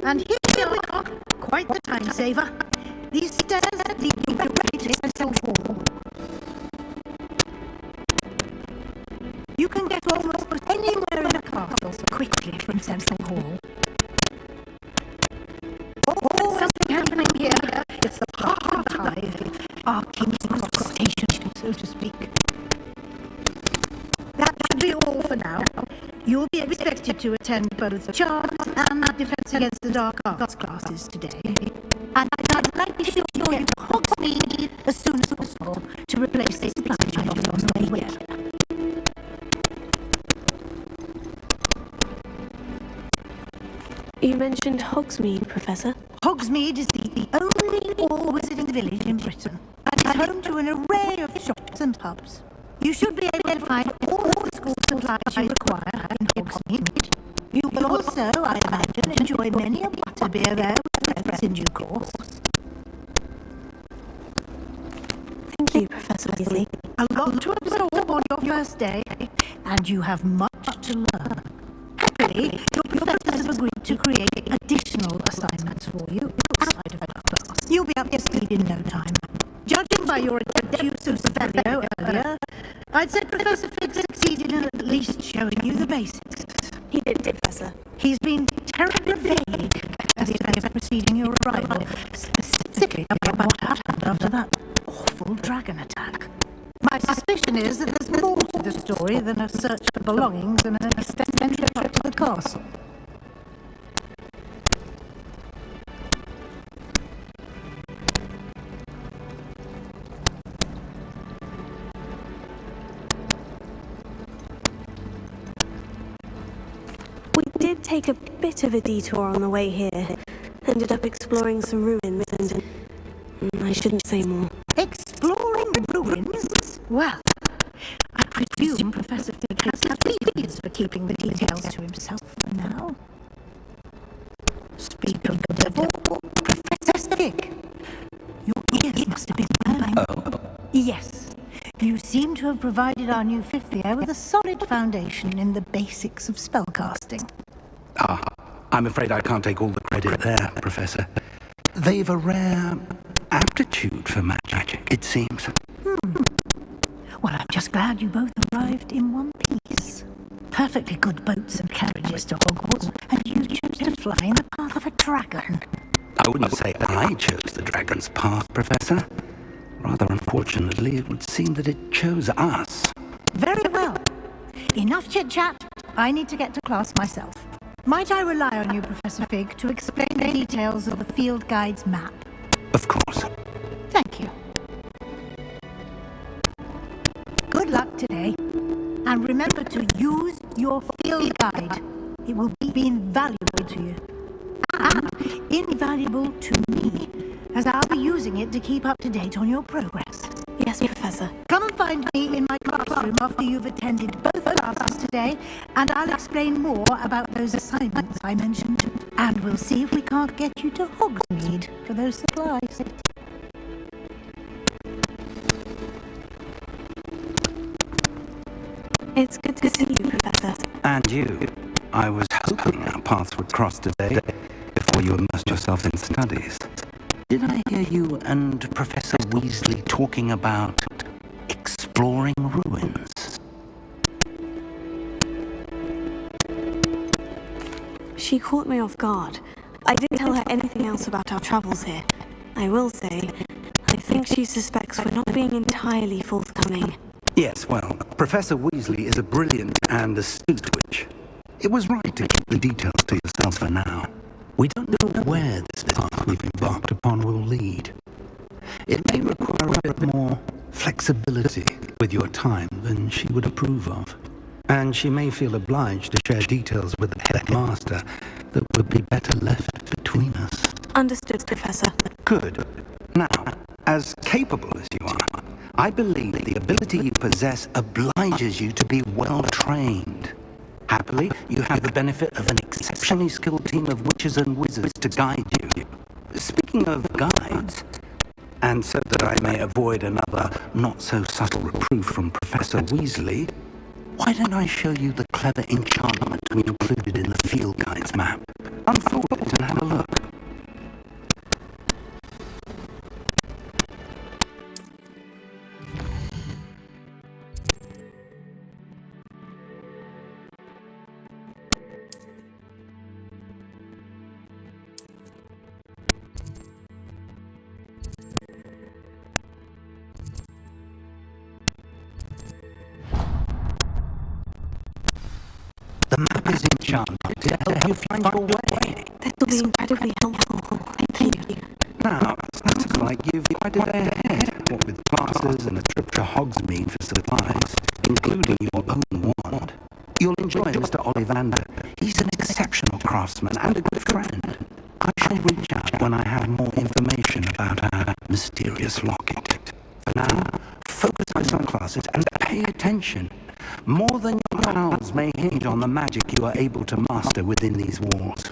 S11: And here we are. Quite the time saver. These stairs lead you directly to Central Hall. You can get almost anywhere in the castle quickly from Central Hall. Oh, something happening here. It's the heart of the hive. Our king's station, so to speak. That should be all for now. You'll be expected to attend both charms and defense against the dark arts classes today. And I'd like to show you Hogsmeade as soon as possible to replace the supply chain on the way here.
S2: You mentioned Hogsmeade, Professor.
S11: Hogsmeade is the only all-wizarding village in Britain, and is home to an array of shops and pubs. You should be able to find all of the school supplies you require in Hogsmeade. You will also, I imagine, enjoy many a butterbeer there with friends in due course.
S2: Thank you, Professor Weasley.
S11: A lot to absorb on your first day, and you have much to learn. Happily, your professors have agreed to create additional assignments for you outside of class. You'll be up to speed in no time. Judging by your use of Severio earlier, I'd say Professor Fig succeeded in at least showing you the basics.
S2: He did, Professor.
S11: He's been terribly vague as the events preceding your arrival, specifically about what happened after that awful dragon attack. My suspicion is that there's more to the story than a search for belongings and an extended trip to the castle.
S2: We did take a bit of a detour on the way here. Ended up exploring some ruins and... I shouldn't say more.
S11: Exploring ruins? Well, I presume Professor Fig has reasons for keeping the details to himself for now. Speak of the devil, Professor Fig, your ears must have been burning.
S3: Oh.
S11: Yes, you seem to have provided our new fifth year with a solid foundation in the basics of spellcasting.
S3: I'm afraid I can't take all the credit there, Professor. They've a rare aptitude for magic, it seems.
S11: Well, I'm just glad you both arrived in one piece. Perfectly good boats and carriages to Hogwarts, and you chose to fly in the path of a dragon.
S3: I wouldn't say I chose the dragon's path, Professor. Rather unfortunately, it would seem that it chose us.
S11: Very well. Enough chit-chat. I need to get to class myself. Might I rely on you, Professor Fig, to explain the details of the field guide's map?
S3: Of course.
S11: Thank you. Good luck today. And remember to use your field guide. It will be invaluable to you. And invaluable to me, as I'll be using it to keep up to date on your progress.
S2: Yes, Professor.
S11: Come and find me in my classroom after you've attended both classes today, and I'll explain more about those assignments I mentioned. And we'll see if we can't get you to Hogsmeade for those supplies.
S2: It's good to see you, Professor.
S3: And you. I was hoping our paths would cross today before you immersed yourself in studies. Did I hear you and Professor Weasley talking about exploring ruins?
S2: She caught me off guard. I didn't tell her anything else about our travels here. I will say, I think she suspects we're not being entirely forthcoming.
S3: Yes, well, Professor Weasley is a brilliant and astute witch. It was right to keep the details to yourself for now. We don't know where this path we've embarked upon will lead. It may require a bit more flexibility with your time than she would approve of. And she may feel obliged to share details with the headmaster that would be better left between us.
S2: Understood, Professor.
S3: Good. Now, as capable as you are, I believe the ability you possess obliges you to be well trained. Happily, you have the benefit of an exceptionally skilled team of witches and wizards to guide you. Speaking of guides, and so that I may avoid another not-so-subtle reproof from Professor Weasley, Why don't I show you the clever enchantment we included in the field guide's map? Unfold it and have a look. The map is enchanted to help you find your way.
S2: This will be incredibly helpful. Thank you.
S3: Now, sounds like you've quite a day ahead, what with classes and a trip to Hogsmeade for supplies, including your own wand. You'll enjoy Mr. Ollivander. He's an exceptional craftsman and a good friend. I shall reach out when I have more information about our mysterious locket. For now, focus on classes and pay attention. More than your powers may hinge on the magic you are able to master within these walls.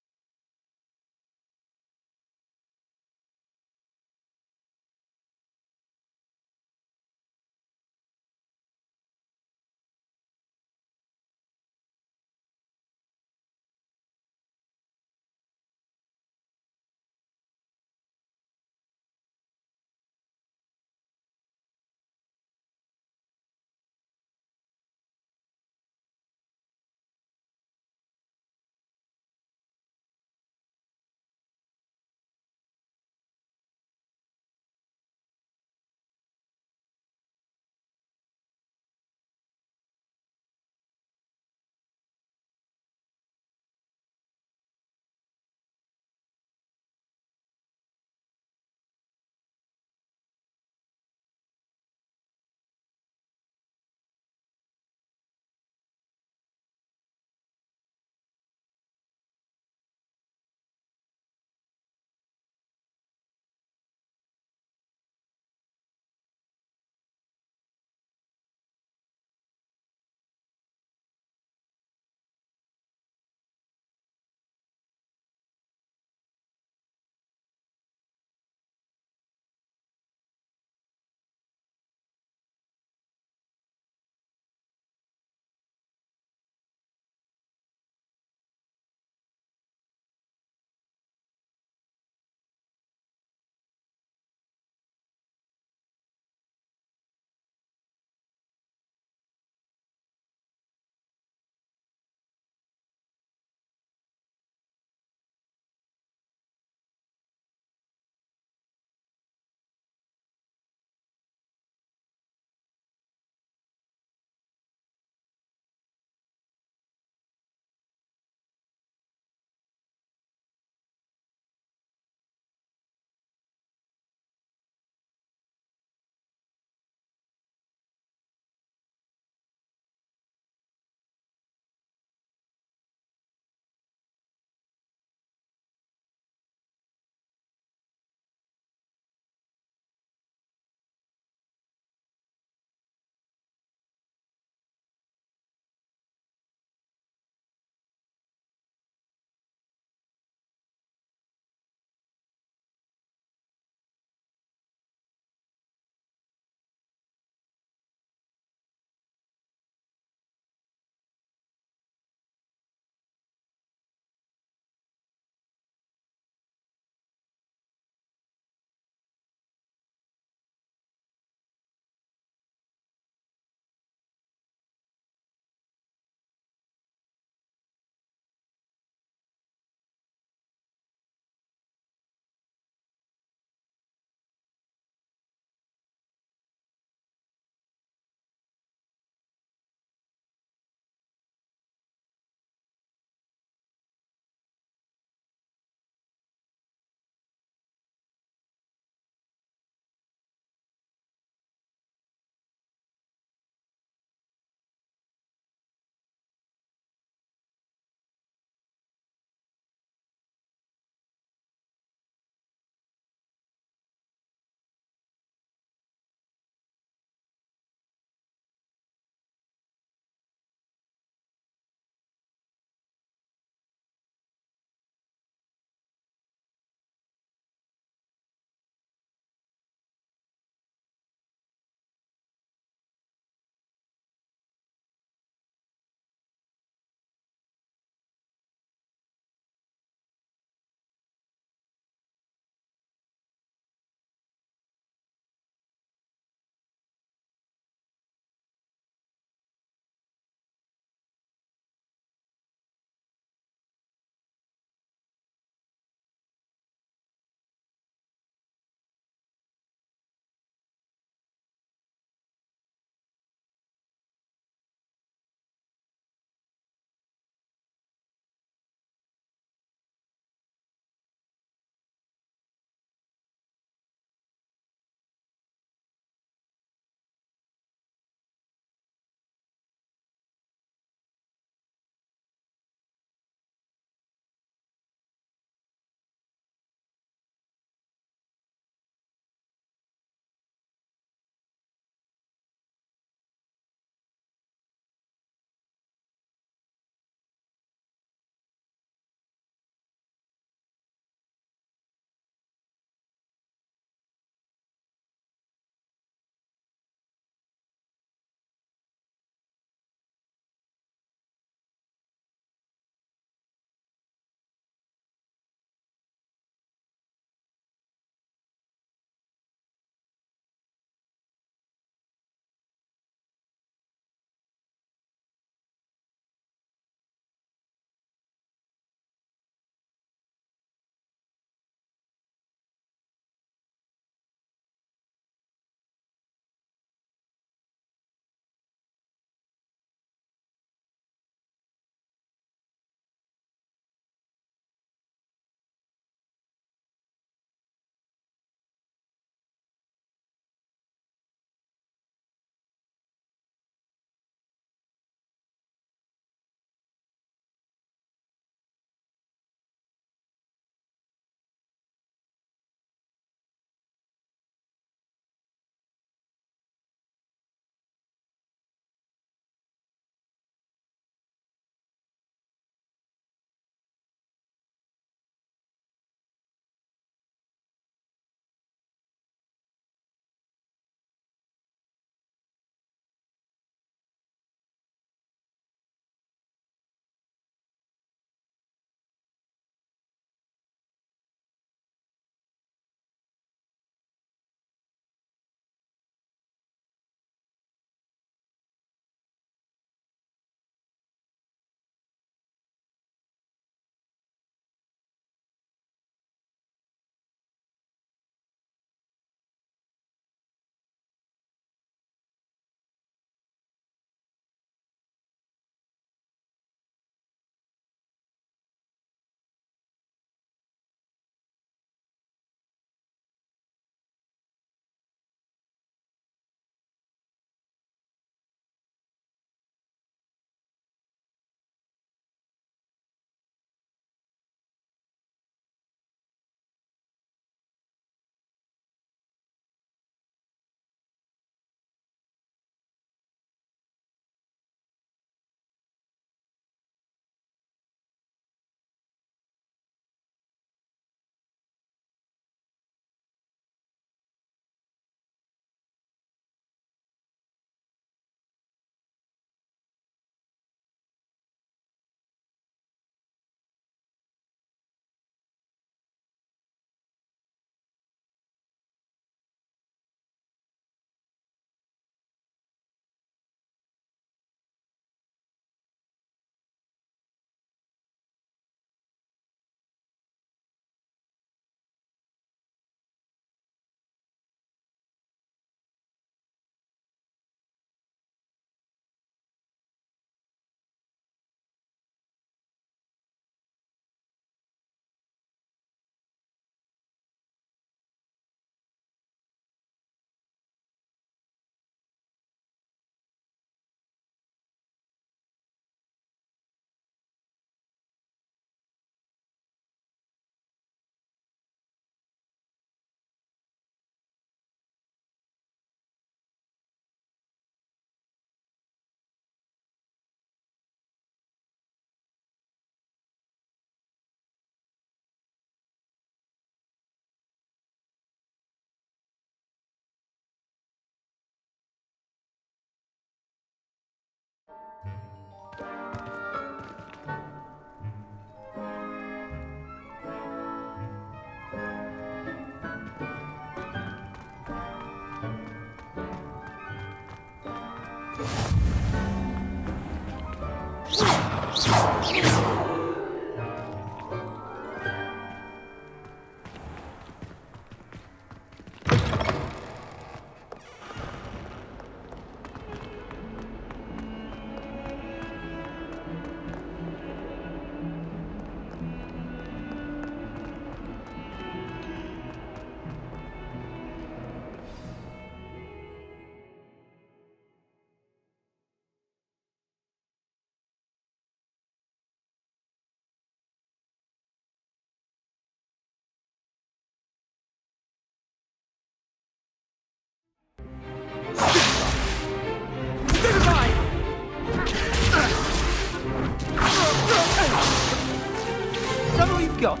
S10: Is that all you've got?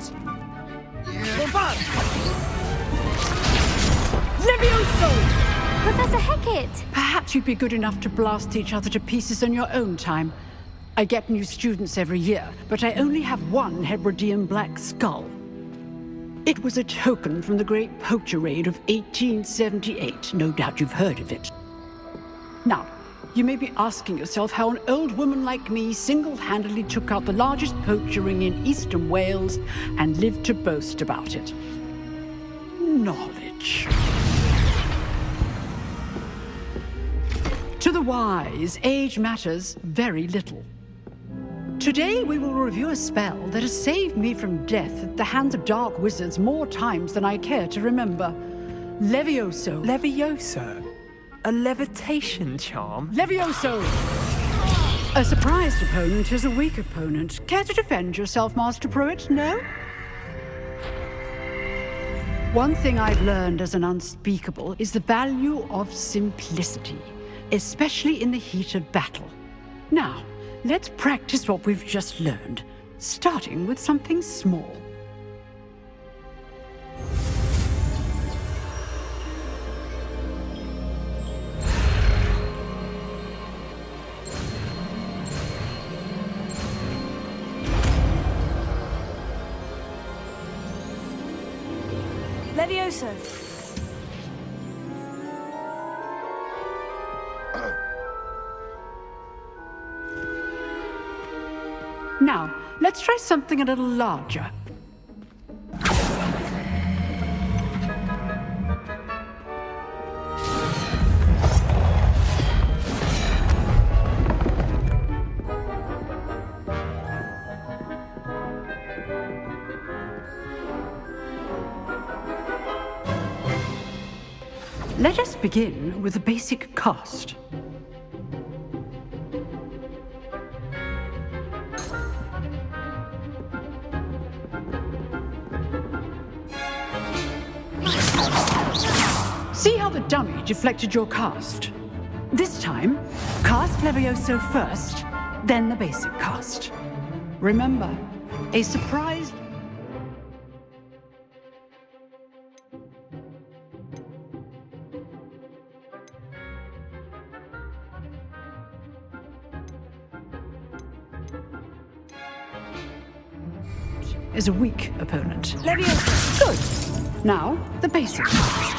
S10: Bombard!
S17: Levioso!
S16: Professor Hecat!
S17: Perhaps you'd be good enough to blast each other to pieces on your own time. I get new students every year, but I only have one Hebridean black skull. It was a token from the Great Poacher Raid of 1878. No doubt you've heard of it. Now, you may be asking yourself how an old woman like me single-handedly took out the largest poacher ring in eastern Wales and lived to boast about it. Knowledge. To the wise, age matters very little. Today we will review a spell that has saved me from death at the hands of dark wizards more times than I care to remember. Levioso.
S18: Levioso? A levitation charm?
S17: Levioso! A surprised opponent is a weak opponent. Care to defend yourself, Master Pruitt? No? One thing I've learned as an unspeakable is the value of simplicity, especially in the heat of battle. Now, let's practice what we've just learned, starting with something small.
S2: Levioso.
S17: Now, let's try something a little larger. Let us begin with the basic cast. See how the dummy deflected your cast? This time, cast Levioso first, then the basic cast. Remember, a surprise... is a weak opponent.
S2: Levioso!
S17: Good. Now, the basic cast.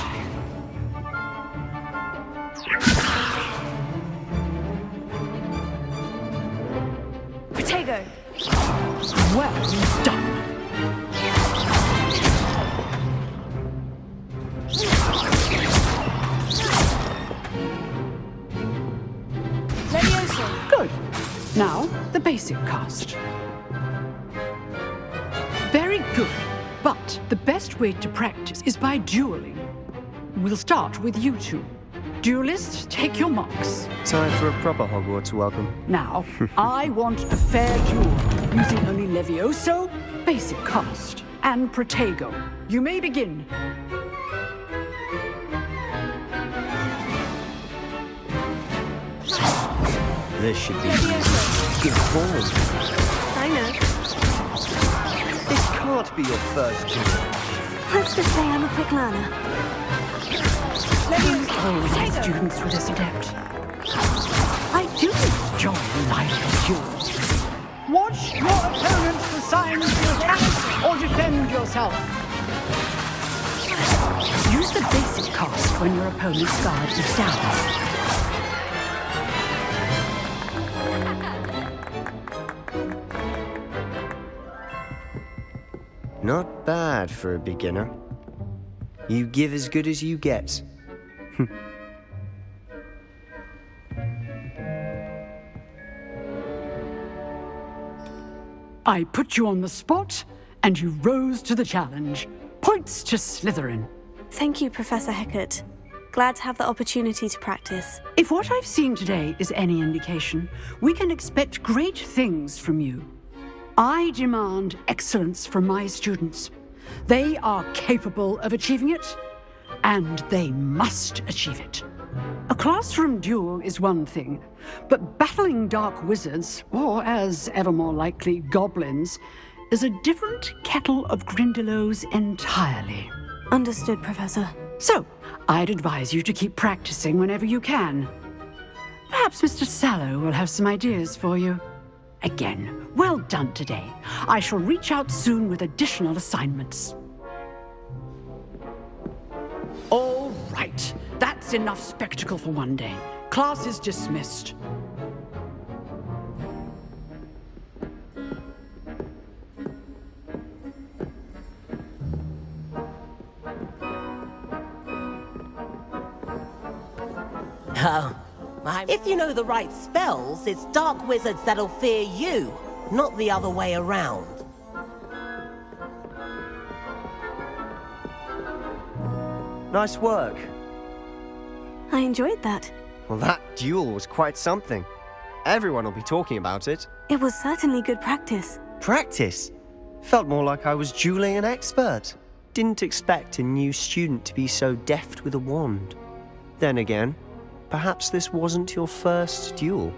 S2: Protego!
S17: Well done.
S2: Levioso!
S17: Good. Now, the basic cast. Very good. But the best way to practice is by dueling. We'll start with you two. Duelists, take your marks.
S15: Time for a proper Hogwarts welcome.
S17: Now, I want a fair duel, using only Levioso, basic cast, and Protego. You may begin.
S15: This should be good form.
S2: I know.
S15: This can't be your first duel.
S2: Let's just say I'm a quick learner.
S17: Always students with this adept. I Students join lively duels. Watch your opponent for signs to attack or defend yourself. Use the basic cast when your opponent's guard is down.
S15: Not bad for a beginner. You give as good as you get.
S17: I put you on the spot, and you rose to the challenge. Points to Slytherin.
S2: Thank you, Professor Hecat. Glad to have the opportunity to practice.
S17: If what I've seen today is any indication, we can expect great things from you. I demand excellence from my students. They are capable of achieving it, and they must achieve it. A classroom duel is one thing, but battling dark wizards, or as ever more likely, goblins, is a different kettle of Grindylows entirely.
S2: Understood, Professor.
S17: So, I'd advise you to keep practicing whenever you can. Perhaps Mr. Sallow will have some ideas for you. Again, well done today. I shall reach out soon with additional assignments. All right. That's enough spectacle for one day. Class is dismissed.
S19: Oh, if you know the right spells, it's dark wizards that'll fear you, not the other way around.
S15: Nice work.
S2: I enjoyed that.
S15: Well, that duel was quite something. Everyone will be talking about it.
S2: It was certainly good practice.
S15: Practice? Felt more like I was dueling an expert. Didn't expect a new student to be so deft with a wand. Then again, perhaps this wasn't your first duel.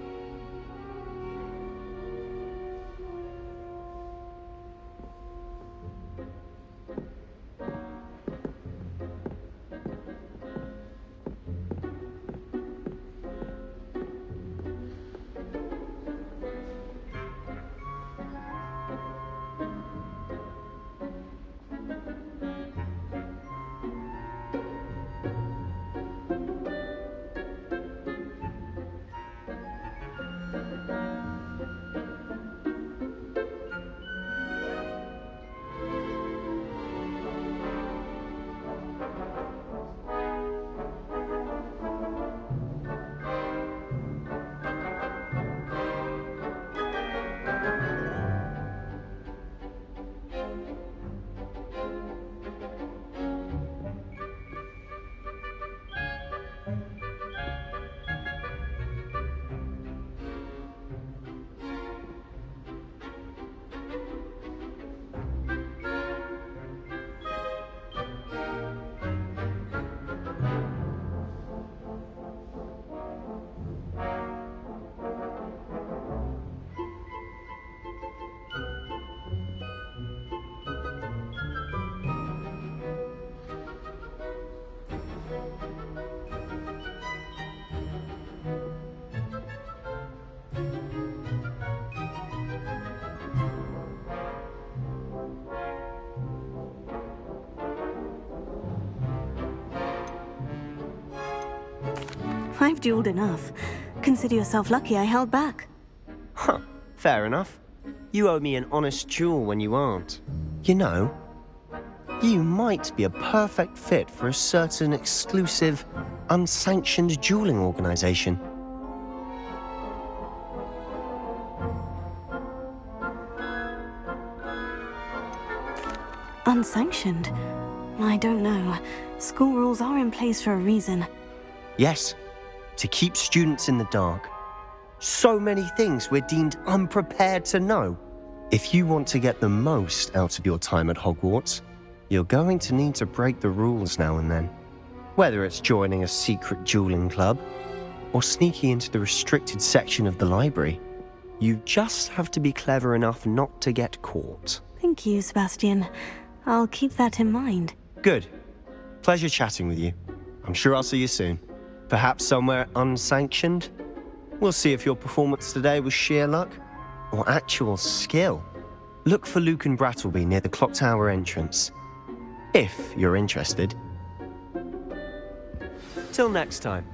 S2: I've dueled enough. Consider yourself lucky I held back.
S15: Huh, fair enough. You owe me an honest duel when you aren't. You know, you might be a perfect fit for a certain exclusive, unsanctioned dueling organization.
S2: Unsanctioned? I don't know. School rules are in place for a reason.
S15: Yes, to keep students in the dark. So many things we're deemed unprepared to know. If you want to get the most out of your time at Hogwarts, you're going to need to break the rules now and then. Whether it's joining a secret dueling club, or sneaking into the restricted section of the library, you just have to be clever enough not to get caught.
S2: Thank you, Sebastian. I'll keep that in mind.
S15: Good. Pleasure chatting with you. I'm sure I'll see you soon. Perhaps somewhere unsanctioned? We'll see if your performance today was sheer luck or actual skill. Look for Luke and Brattleby near the clock tower entrance, if you're interested. Till next time.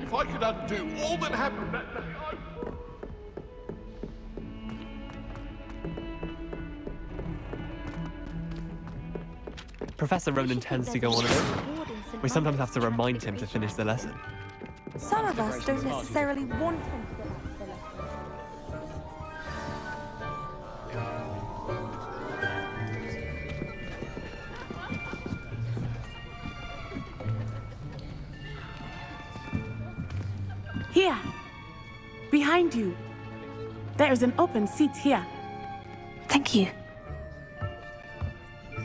S20: If I could undo all that happened that day,
S21: Professor Ronan tends to go on a bit. We sometimes have to remind him to finish the lesson.
S22: Some of us don't necessarily want him to go back to the lesson.
S23: Here! Behind you. There is an open seat here.
S2: Thank you.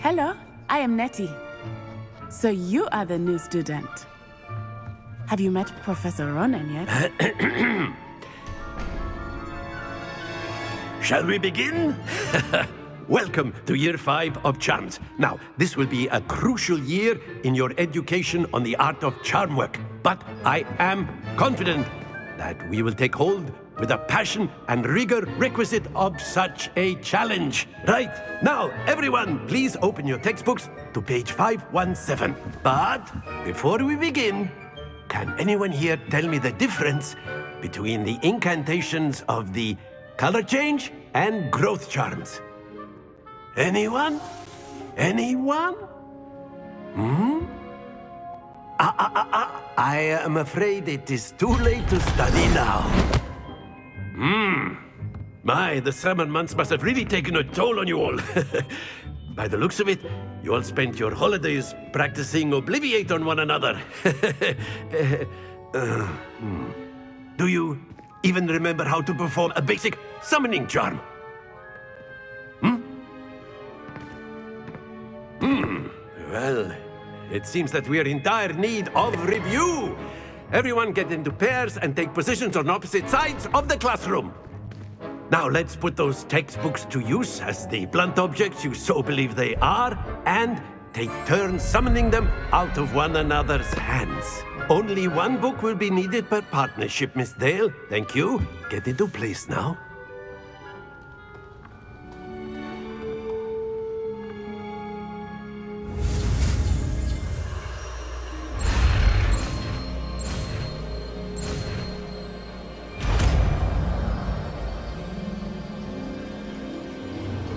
S23: Hello, I am Nettie. So you are the new student. Have you met Professor Ronan yet?
S24: Shall we begin? Welcome to Year 5 of Charms. Now, this will be a crucial year in your education on the art of charm work. But I am confident that we will take hold with the passion and rigor requisite of such a challenge. Right, now, everyone, please open your textbooks to page 517. But before we begin, can anyone here tell me the difference between the incantations of the color change and growth charms? Anyone? Anyone? I am afraid it is too late to study now. My, the summer months must have really taken a toll on you all. By the looks of it, you all spent your holidays practicing Obliviate on one another. Do you even remember how to perform a basic summoning charm? Well, it seems that we are in dire need of review. Everyone get into pairs and take positions on opposite sides of the classroom. Now let's put those textbooks to use as the blunt objects you so believe they are, and take turns summoning them out of one another's hands. Only one book will be needed per partnership, Miss Dale. Thank you. Get into place now.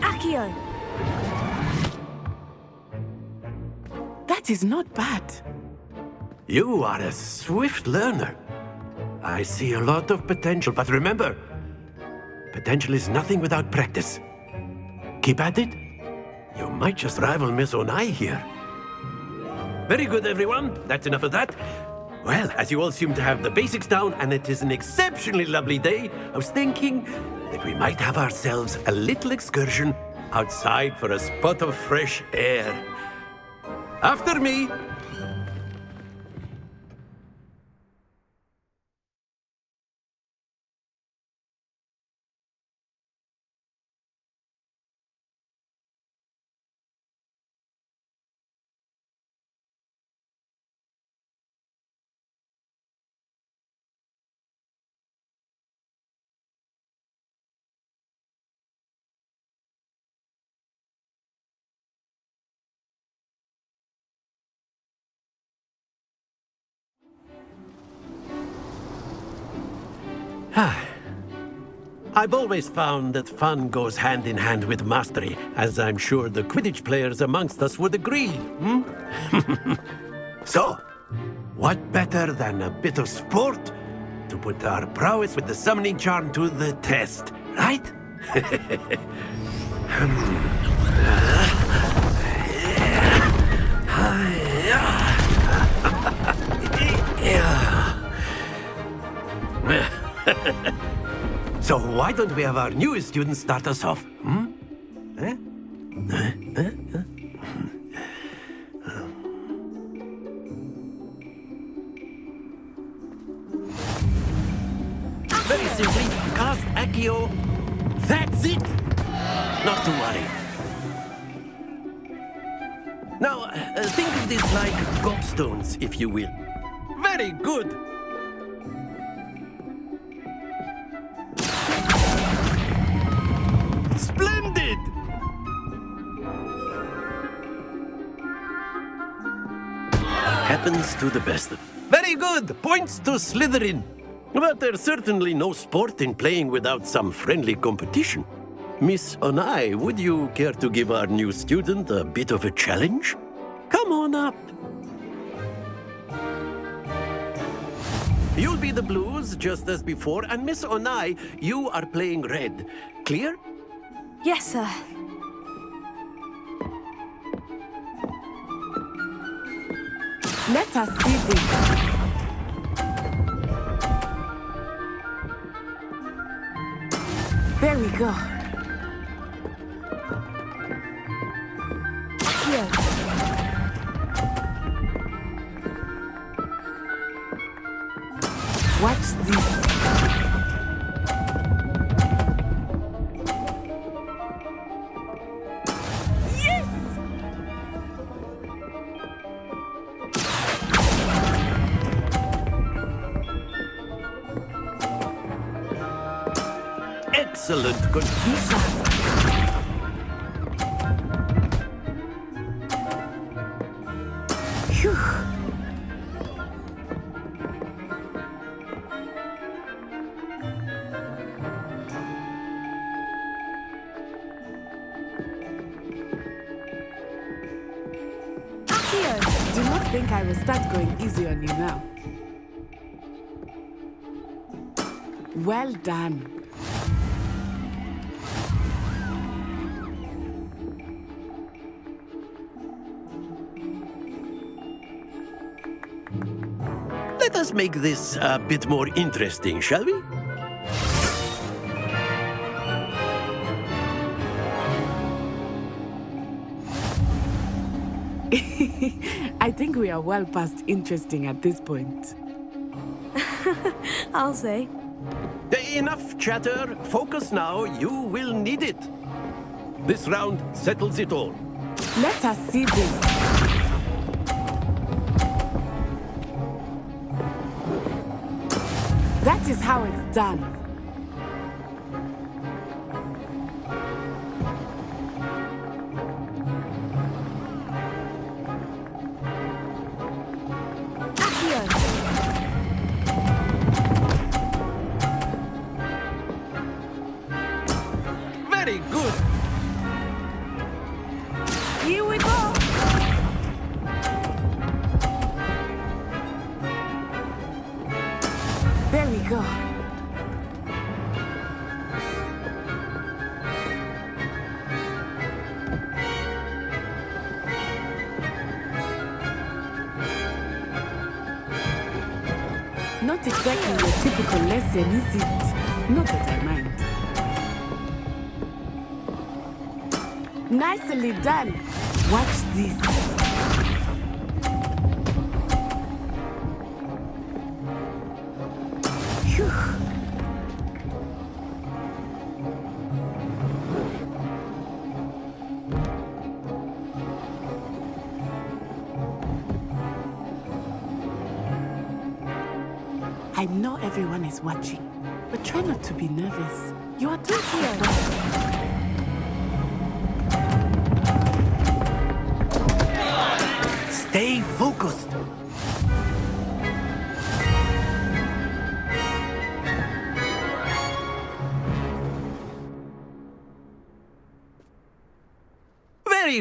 S23: Akio! That is not bad.
S24: You are a swift learner. I see a lot of potential, but remember, potential is nothing without practice. Keep at it. You might just rival Miss Onai here. Very good, everyone. That's enough of that. Well, as you all seem to have the basics down, and it is an exceptionally lovely day, I was thinking that we might have ourselves a little excursion outside for a spot of fresh air. After me. I've always found that fun goes hand in hand with mastery, as I'm sure the Quidditch players amongst us would agree. So, what better than a bit of sport to put our prowess with the summoning charm to the test, right? So why don't we have our newest student start us off? Very simply, cast Accio. That's it! Not to worry. Now, think of this like gobstones, if you will. Very good! Splendid! Happens to the best. Very good! Points to Slytherin. But there's certainly no sport in playing without some friendly competition. Miss Onai, would you care to give our new student a bit of a challenge? Come on up. You'll be the blues, just as before, and Miss Onai, you are playing red. Clear?
S22: Yes, sir.
S23: Let us see this. There we go. Here. Watch this.
S24: Excellent. Good.
S23: Phew. Do not think I will start going easy on you now. Well done.
S24: Let us make this a bit more interesting, shall we?
S23: I think we are well past interesting at this point.
S22: I'll say.
S24: Enough chatter. Focus now. You will need it. This round settles it all.
S23: Let us see this. That is how it's done.
S24: Very good.
S23: Here we go. There we go. Not exactly your typical lesson, is it? Not that I mind. Nicely done. Watch this. Phew. I know everyone is watching, but try not to be nervous. You are doing well.
S24: Stay focused.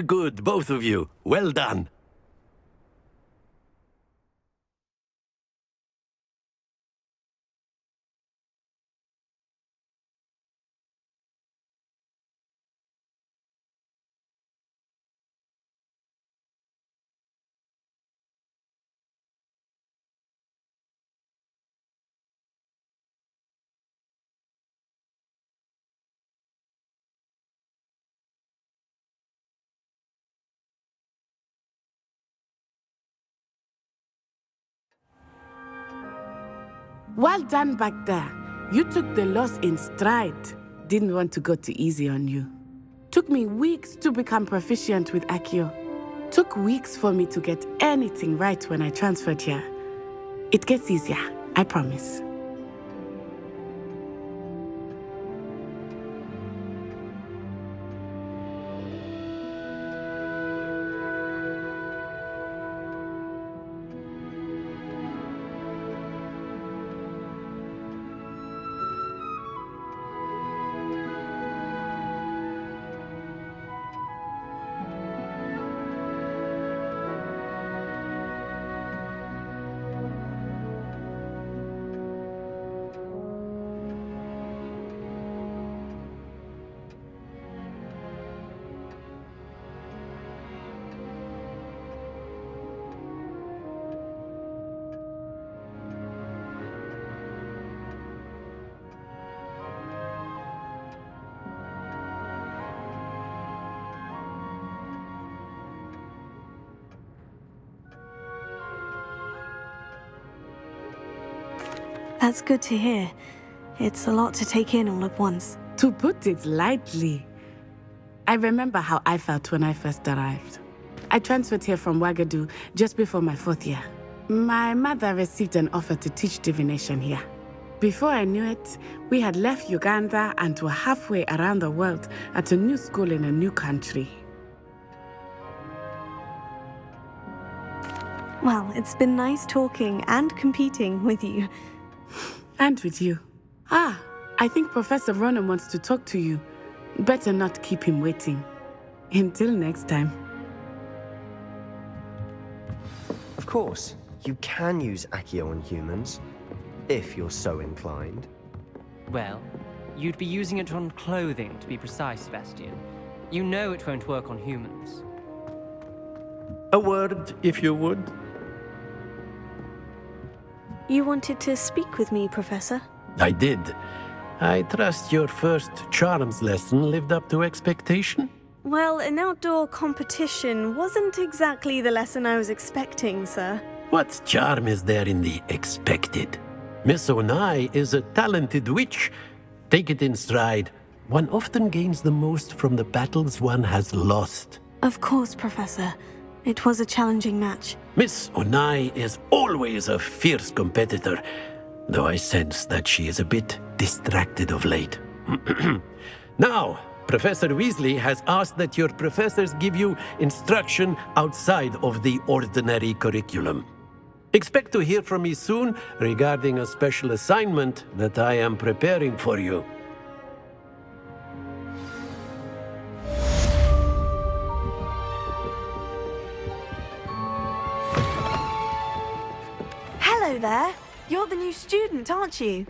S24: Very good, both of you. Well done.
S23: Well done back there. You took the loss in stride. Didn't want to go too easy on you. Took me weeks to become proficient with Accio. Took weeks for me to get anything right when I transferred here. It gets easier, I promise.
S2: That's good to hear. It's a lot to take in all at once.
S23: To put it lightly, I remember how I felt when I first arrived. I transferred here from Wagadu just before my 4th year. My mother received an offer to teach divination here. Before I knew it, we had left Uganda and were halfway around the world at a new school in a new country.
S2: Well, it's been nice talking and competing with you.
S23: And with you. I think Professor Ronan wants to talk to you. Better not keep him waiting. Until next time.
S15: Of course, you can use Accio on humans, if you're so inclined.
S18: Well, you'd be using it on clothing, to be precise, Sebastian. You know it won't work on humans.
S24: A word, if you would.
S2: You wanted to speak with me, Professor?
S24: I did. I trust your first charms lesson lived up to expectation?
S2: Well, an outdoor competition wasn't exactly the lesson I was expecting, sir.
S24: What charm is there in the expected? Miss Onai is a talented witch. Take it in stride. One often gains the most from the battles one has lost.
S2: Of course, Professor. It was a challenging match.
S24: Miss Onai is always a fierce competitor, though I sense that she is a bit distracted of late. Now, Professor Weasley has asked that your professors give you instruction outside of the ordinary curriculum. Expect to hear from me soon regarding a special assignment that I am preparing for you.
S22: Hello there. You're the new student, aren't you?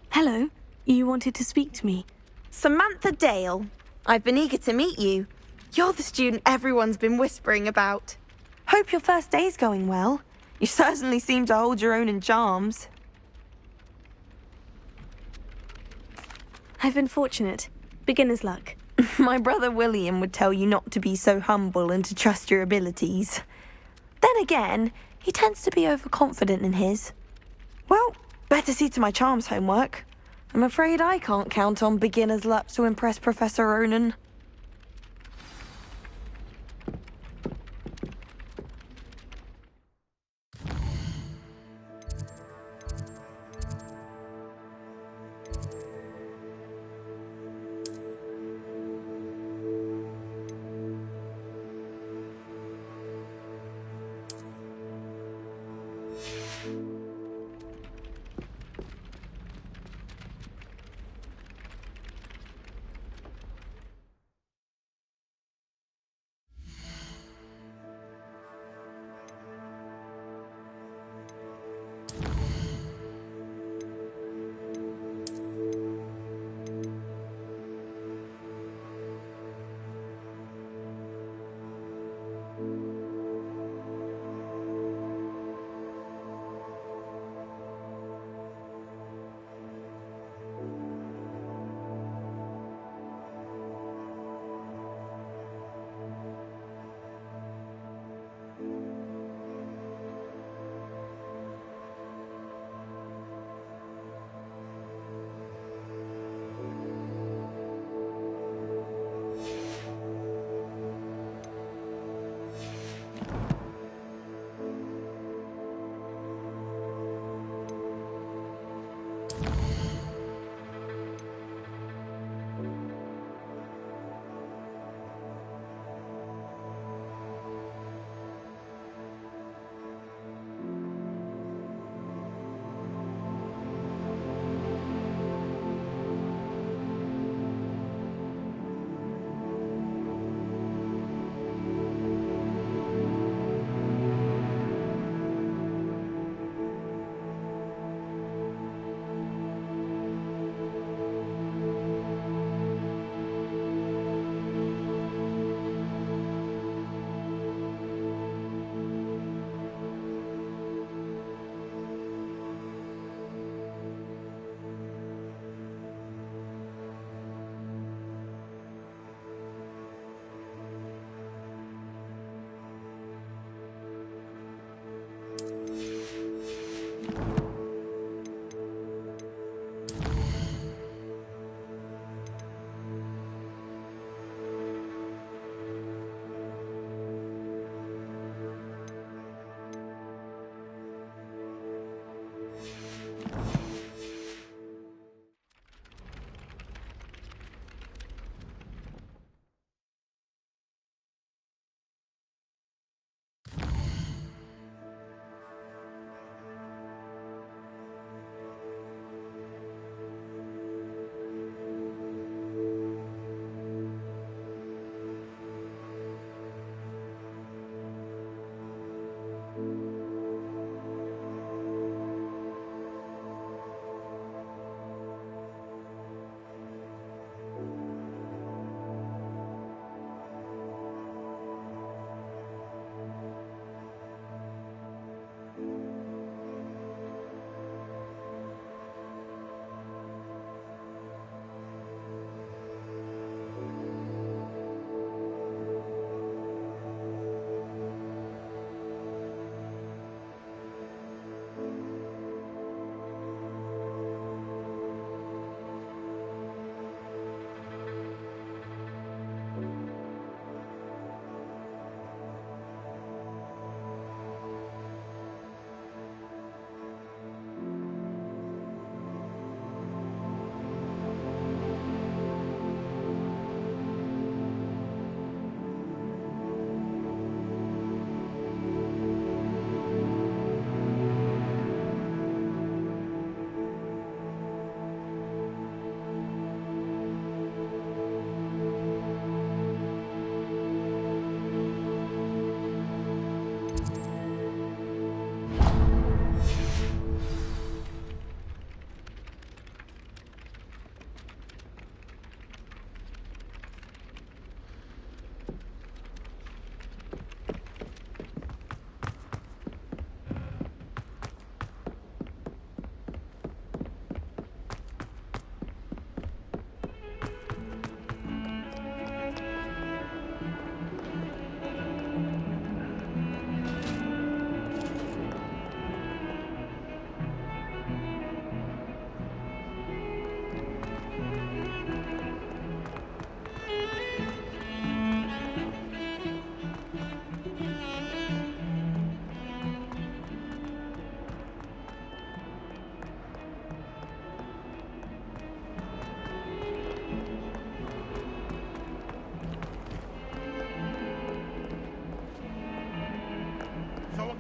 S2: Hello. You wanted to speak to me?
S22: Samantha Dale. I've been eager to meet you. You're the student everyone's been whispering about. Hope your first day's going well. You certainly seem to hold your own in charms.
S2: I've been fortunate. Beginner's luck.
S22: My brother William would tell you not to be so humble and to trust your abilities. Then again, he tends to be overconfident in his. Well, better see to my charms homework. I'm afraid I can't count on beginner's luck to impress Professor Ronan.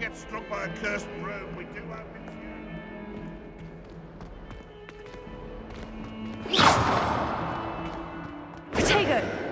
S20: get struck by a cursed broom, we do have it.
S2: Protego!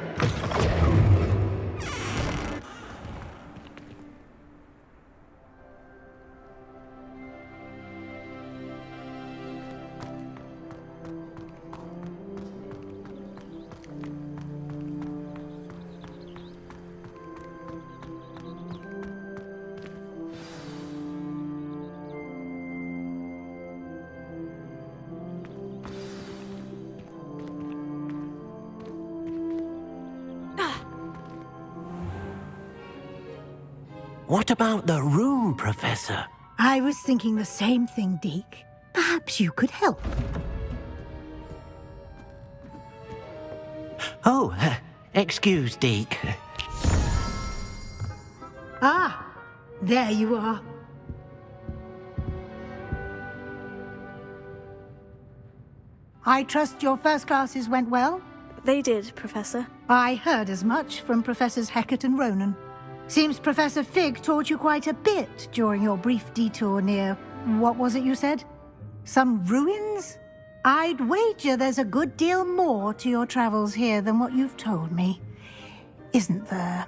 S6: What about the room, Professor?
S11: I was thinking the same thing, Deke. Perhaps you could help.
S6: Oh, excuse, Deke.
S11: Ah, there you are. I trust your first classes went well?
S2: They did, Professor.
S11: I heard as much from Professors Hecat and Ronan. Seems Professor Fig taught you quite a bit during your brief detour near... what was it you said? Some ruins? I'd wager there's a good deal more to your travels here than what you've told me. Isn't there?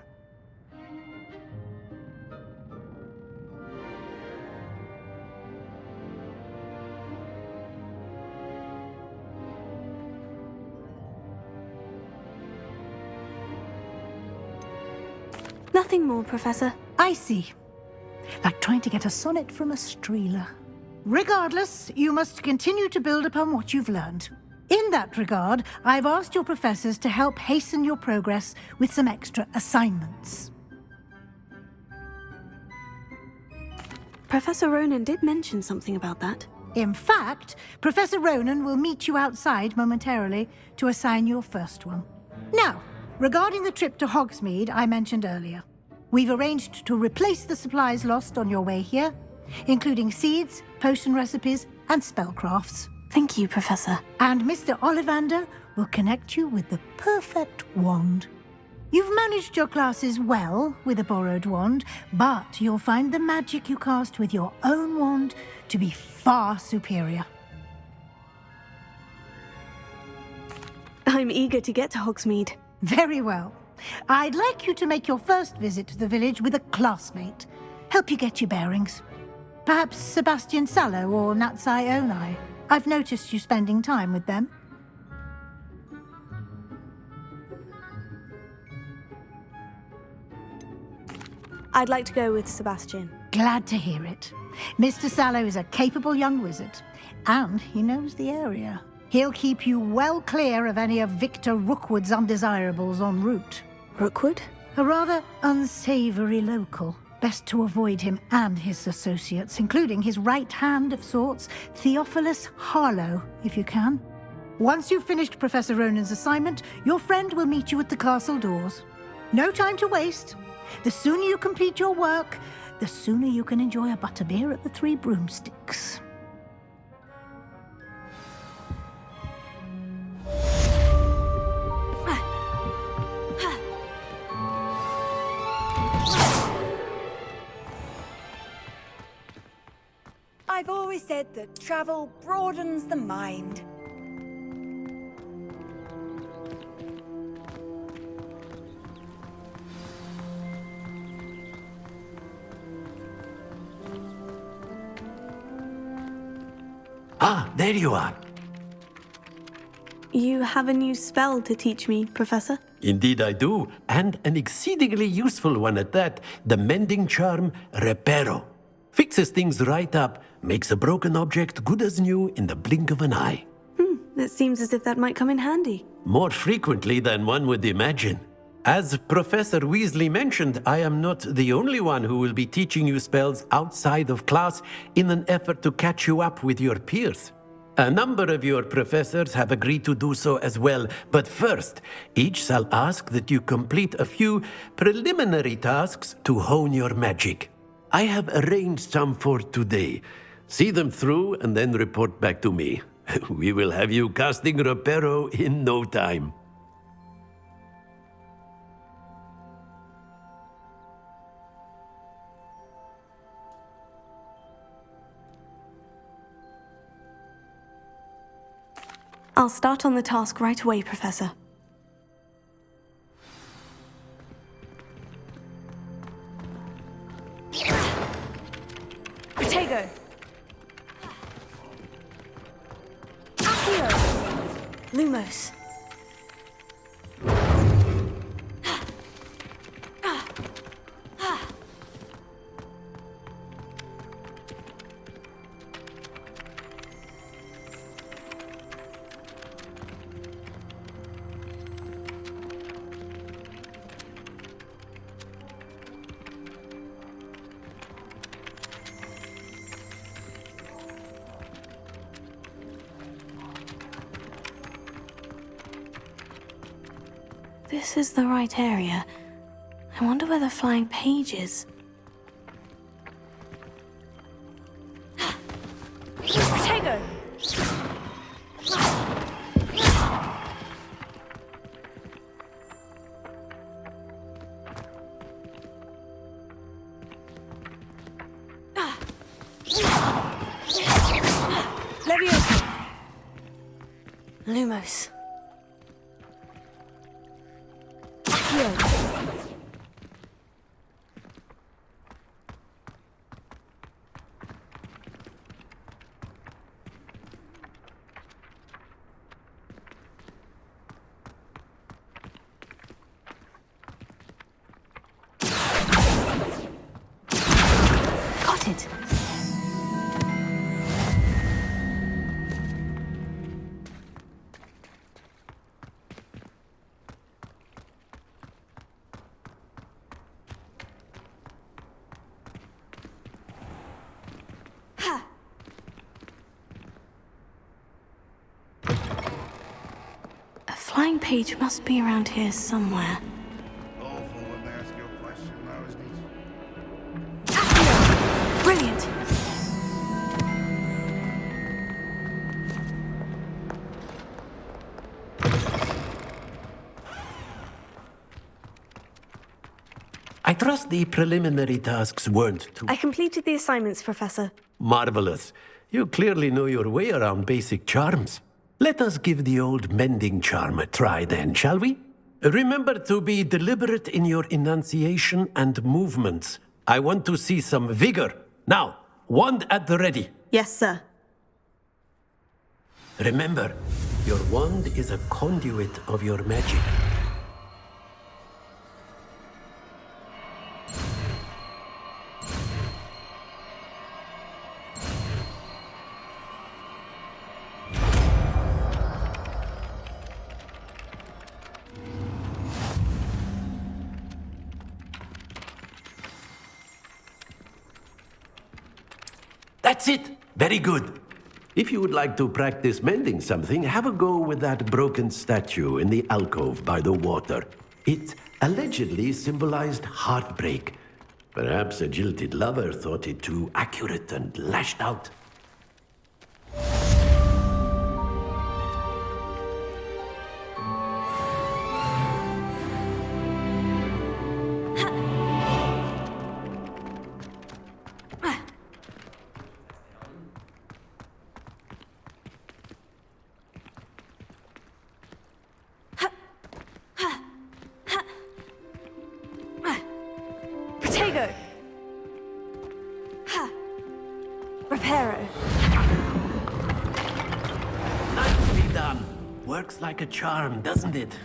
S2: Nothing more, Professor.
S11: I see. Like trying to get a sonnet from a streeler. Regardless, you must continue to build upon what you've learned. In that regard, I've asked your professors to help hasten your progress with some extra assignments.
S2: Professor Ronan did mention something about that.
S11: In fact, Professor Ronan will meet you outside momentarily to assign your first one. Now, regarding the trip to Hogsmeade I mentioned earlier, we've arranged to replace the supplies lost on your way here, including seeds, potion recipes, and spellcrafts.
S2: Thank you, Professor.
S11: And Mr. Ollivander will connect you with the perfect wand. You've managed your classes well with a borrowed wand, but you'll find the magic you cast with your own wand to be far superior.
S2: I'm eager to get to Hogsmeade.
S11: Very well. I'd like you to make your first visit to the village with a classmate. Help you get your bearings. Perhaps Sebastian Sallow or Natsai Onai. I've noticed you spending time with them.
S2: I'd like to go with Sebastian.
S11: Glad to hear it. Mr. Sallow is a capable young wizard, and he knows the area. He'll keep you well clear of any of Victor Rookwood's undesirables en route.
S2: Rookwood?
S11: A rather unsavory local. Best to avoid him and his associates, including his right hand of sorts, Theophilus Harlow, if you can. Once you've finished Professor Ronan's assignment, your friend will meet you at the castle doors. No time to waste. The sooner you complete your work, the sooner you can enjoy a butterbeer at the Three Broomsticks.
S1: I've always said that travel broadens the mind.
S6: Ah, there you are.
S2: You have a new spell to teach me, Professor?
S24: Indeed I do, and an exceedingly useful one at that. The mending charm, Reparo. Fixes things right up, makes a broken object good as new in the blink of an eye.
S2: It seems as if that might come in handy.
S24: More frequently than one would imagine. As Professor Weasley mentioned, I am not the only one who will be teaching you spells outside of class in an effort to catch you up with your peers. A number of your professors have agreed to do so as well, but first, each shall ask that you complete a few preliminary tasks to hone your magic. I have arranged some for today. See them through and then report back to me. We will have you casting Reparo in no time.
S2: I'll start on the task right away, Professor.
S22: Protego!
S2: Lumos. This is the right area. I wonder where the flying page is.
S22: Protego!
S2: Leviosa! Lumos. Got it. A flying page must be around here somewhere. Brilliant!
S24: I trust the preliminary tasks weren't too
S2: I completed the assignments, Professor.
S24: marvelous. You clearly know your way around basic charms. Let us give the old mending charm a try then, shall we? Remember to be deliberate in your enunciation and movements. I want to see some vigor. Now, wand at the ready.
S22: Yes, sir.
S24: Remember, your wand is a conduit of your magic. That's it! Very good. If you would like to practice mending something, have a go with that broken statue in the alcove by the water. It allegedly symbolized heartbreak. Perhaps a jilted lover thought it too accurate and lashed out.
S22: Protego! Ha! Reparo.
S24: Nicely done. Works like a charm, doesn't it?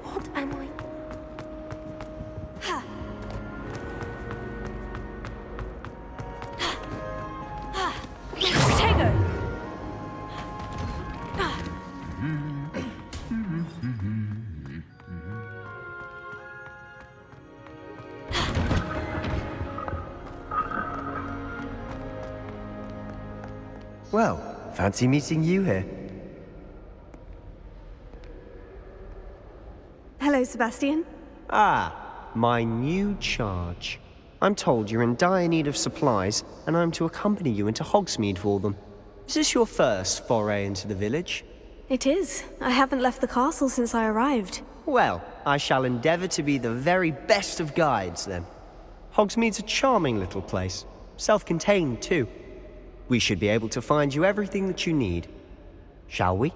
S2: What am I?
S15: Well, fancy meeting you here.
S2: Hello, Sebastian.
S15: Ah, my new charge. I'm told you're in dire need of supplies, and I'm to accompany you into Hogsmeade for them. Is this your first foray into the village?
S2: It is. I haven't left the castle since I arrived.
S15: Well, I shall endeavour to be the very best of guides, then. Hogsmeade's a charming little place. Self-contained, too. We should be able to find you everything that you need. Shall we?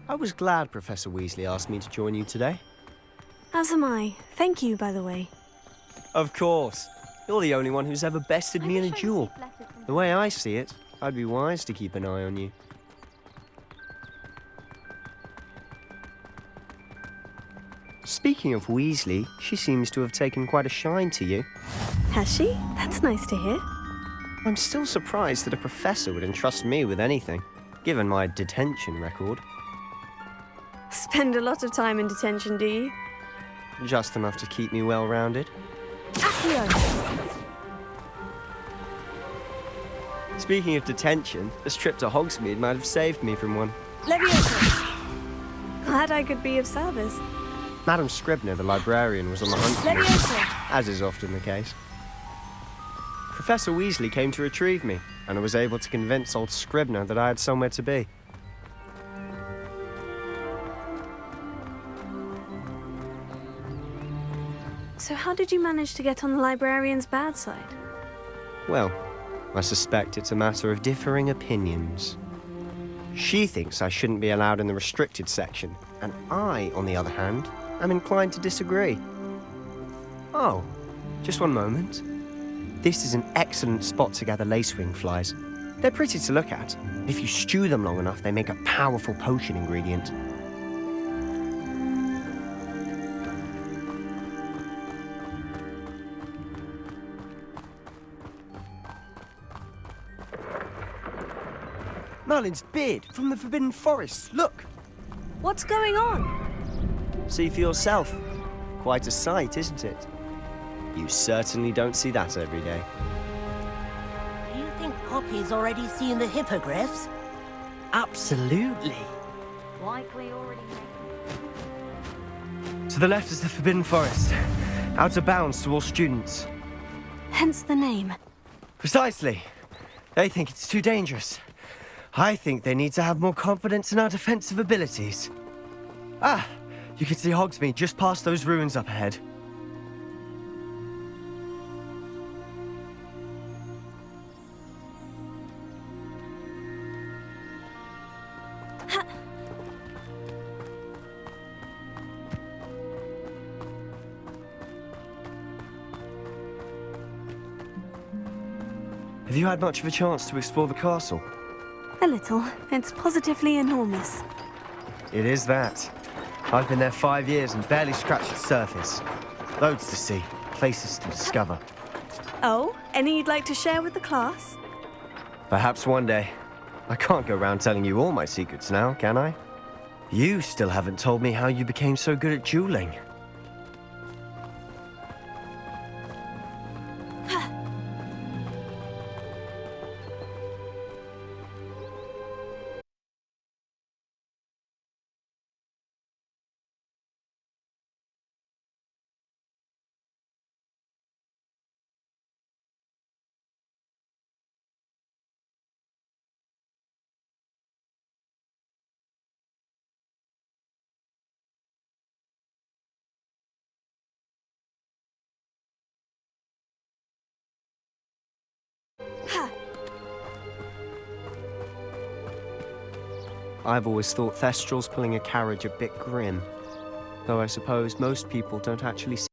S15: I was glad Professor Weasley asked me to join you today.
S2: As am I. Thank you, by the way.
S15: Of course. You're the only one who's ever bested me in a duel. The way I see it, I'd be wise to keep an eye on you. Speaking of Weasley, she seems to have taken quite a shine to you.
S2: Has she? That's nice to hear.
S15: I'm still surprised that a professor would entrust me with anything, given my detention record.
S2: Spend a lot of time in detention, do you?
S15: Just enough to keep me well-rounded.
S2: Accio!
S15: Speaking of detention, this trip to Hogsmeade might have saved me from one.
S2: Leviosa! Glad I could be of service.
S15: Madam Scribner, the librarian, was on the hunt for me, as is often the case. Professor Weasley came to retrieve me, and I was able to convince old Scribner that I had somewhere to be.
S2: So how did you manage to get on the librarian's bad side?
S15: Well, I suspect it's a matter of differing opinions. She thinks I shouldn't be allowed in the restricted section, and I, on the other hand, am inclined to disagree. Oh, just one moment. This is an excellent spot to gather lacewing flies. They're pretty to look at. If you stew them long enough, they make a powerful potion ingredient. Merlin's beard from the Forbidden Forest. Look!
S2: What's going on?
S15: See for yourself. Quite a sight, isn't it? You certainly don't see that every day.
S19: Do you think Poppy's already seen the hippogriffs?
S15: Absolutely.
S16: Likely already.
S15: To the left is the Forbidden Forest. out of bounds to all students.
S2: Hence the name.
S15: Precisely. They think it's too dangerous. I think they need to have more confidence in our defensive abilities. Ah, you can see Hogsmeade just past those ruins up ahead. Have you had much of a chance to explore the castle?
S2: A little. It's positively enormous.
S15: It is that. I've been there 5 years and barely scratched the surface. Loads to see, places to discover.
S2: Oh, any you'd like to share with the class?
S15: Perhaps one day. I can't go around telling you all my secrets now, can I? You still haven't told me how you became so good at dueling. I've always thought Thestral's pulling a carriage a bit grim. Though I suppose most people don't actually see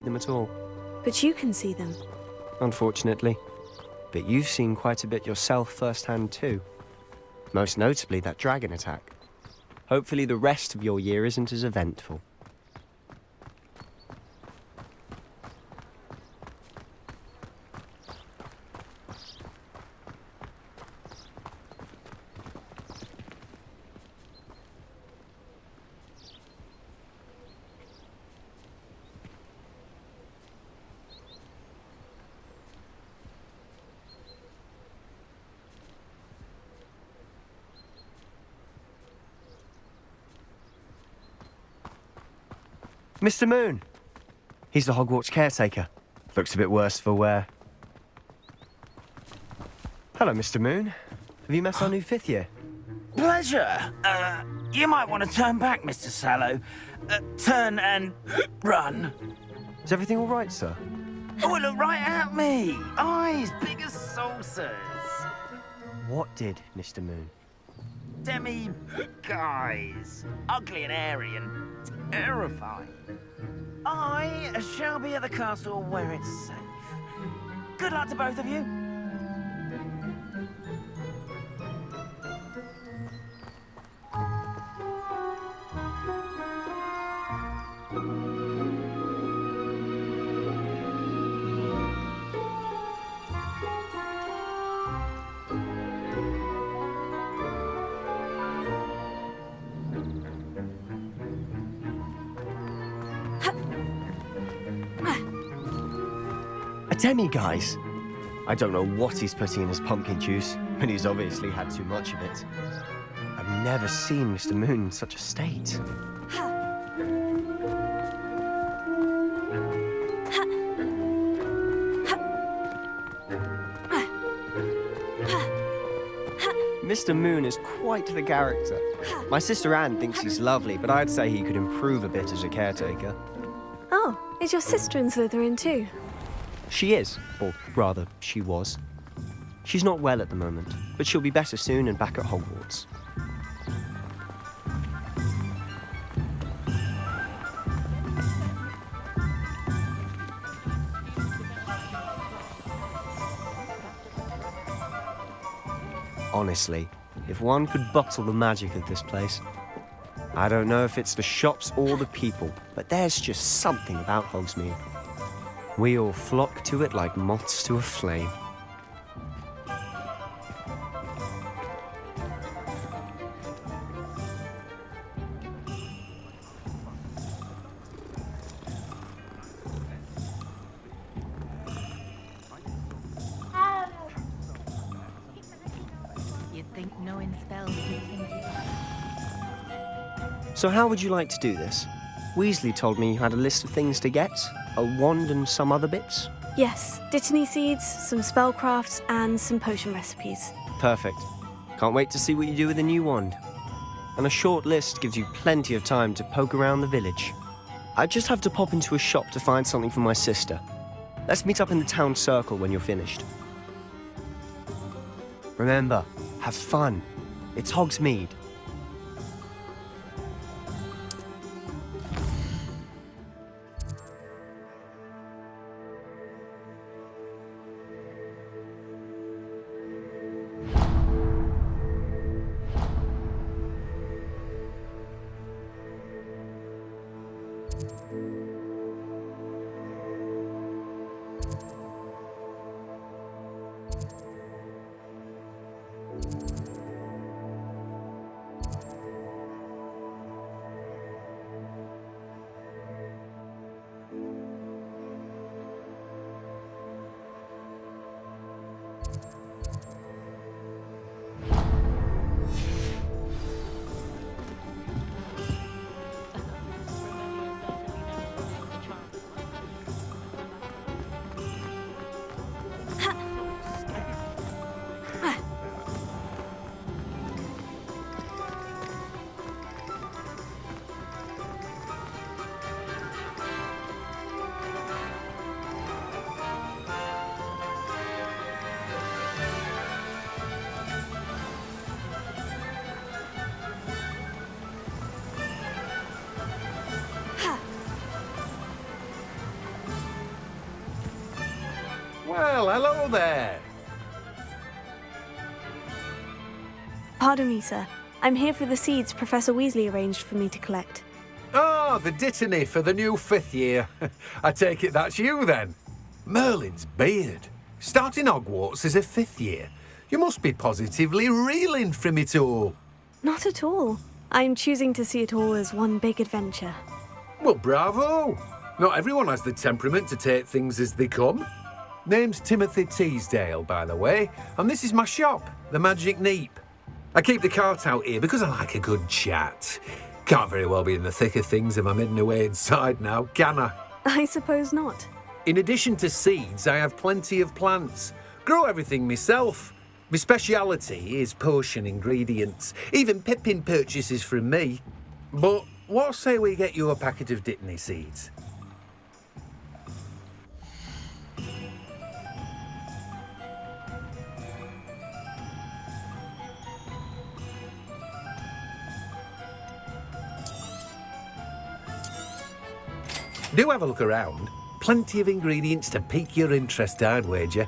S15: them at all.
S2: But you can see them.
S15: Unfortunately. But you've seen quite a bit yourself firsthand too. Most notably that dragon attack. Hopefully the rest of your year isn't as eventful. Mr. Moon! He's the Hogwarts caretaker. Looks a bit worse for wear. Hello, Mr. Moon. Have you met our new 5th year?
S12: Pleasure. You might want to turn back, Mr. Sallow. Turn and run.
S15: Is everything all right, sir?
S12: Oh, look right at me. Eyes big as saucers.
S15: What did, Mr. Moon?
S12: Guys. Ugly and airy and terrifying. I shall be at the castle where it's safe. Good luck to both of you.
S15: Guys. I don't know what he's putting in his pumpkin juice, and he's obviously had too much of it. I've never seen Mr. Moon in such a state. Mr. Moon is quite the character. My sister Anne thinks he's lovely, but I'd say he could improve a bit as a caretaker.
S2: Oh, is your sister in Slytherin too?
S15: She is, or rather, she was. She's not well at the moment, but she'll be better soon and back at Hogwarts. Honestly, if one could bottle the magic of this place. I don't know if it's the shops or the people, but there's just something about Hogsmeade. We all flock to it like moths to a flame.
S4: You'd think knowing spells would.
S15: So how would you like to do this? Weasley told me you had a list of things to get, a wand and some other bits.
S2: Yes, Dittany seeds, some spellcrafts, and some potion recipes.
S15: Perfect. Can't wait to see what you do with the new wand. And a short list gives you plenty of time to poke around the village. I just have to pop into a shop to find something for my sister. Let's meet up in the town circle when you're finished. Remember, have fun. It's Hogsmeade.
S5: Hello there.
S2: Pardon me, sir. I'm here for the seeds Professor Weasley arranged for me to collect.
S5: Oh, the dittany for the new 5th year. I take it that's you then. Merlin's beard. Starting Hogwarts as a 5th year. You must be positively reeling from it all.
S2: Not at all. I'm choosing to see it all as one big adventure.
S5: Well, bravo. Not everyone has the temperament to take things as they come. Name's Timothy Teasdale, by the way, and this is my shop, the Magic Neep. I keep the cart out here because I like a good chat. Can't very well be in the thick of things if I'm hidden away inside now, can I?
S2: I suppose not.
S5: In addition to seeds, I have plenty of plants. Grow everything myself. My speciality is potion ingredients. Even Pippin purchases from me. But what say we get you a packet of Dittany seeds? Do have a look around. Plenty of ingredients to pique your interest, I'd wager.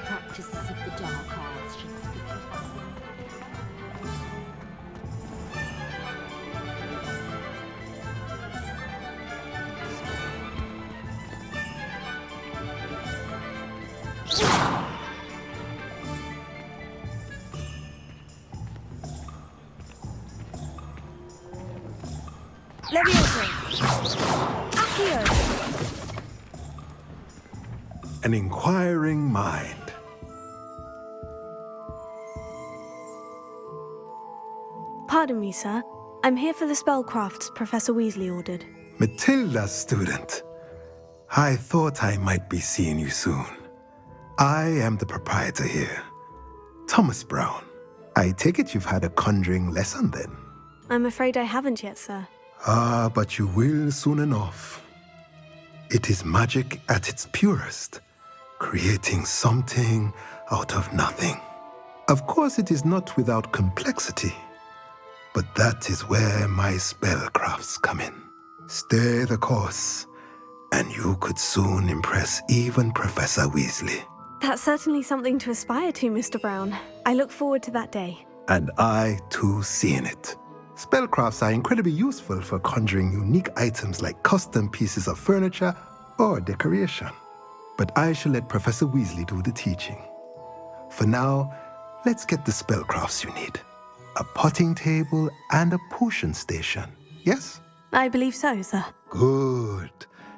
S4: Practices of the dark arts should speak about them.
S1: Leviosa! Accio!
S7: An inquiring mind.
S2: Pardon me, sir. I'm here for the spellcrafts Professor Weasley ordered.
S7: Matilda's student. I thought I might be seeing you soon. I am the proprietor here, Thomas Brown. I take it you've had a conjuring lesson then?
S2: I'm afraid I haven't yet, sir.
S7: Ah, but you will soon enough. It is magic at its purest, creating something out of nothing. Of course, it is not without complexity, but that is where my spellcrafts come in. Stay the course, and you could soon impress even Professor Weasley.
S2: That's certainly something to aspire to, Mr. Brown. I look forward to that day.
S7: And I, too, seeing it. Spellcrafts are incredibly useful for conjuring unique items like custom pieces of furniture or decoration. But I shall let Professor Weasley do the teaching. For now, let's get the spellcrafts you need. A potting table and a potion station, yes?
S2: I believe so, sir.
S7: Good.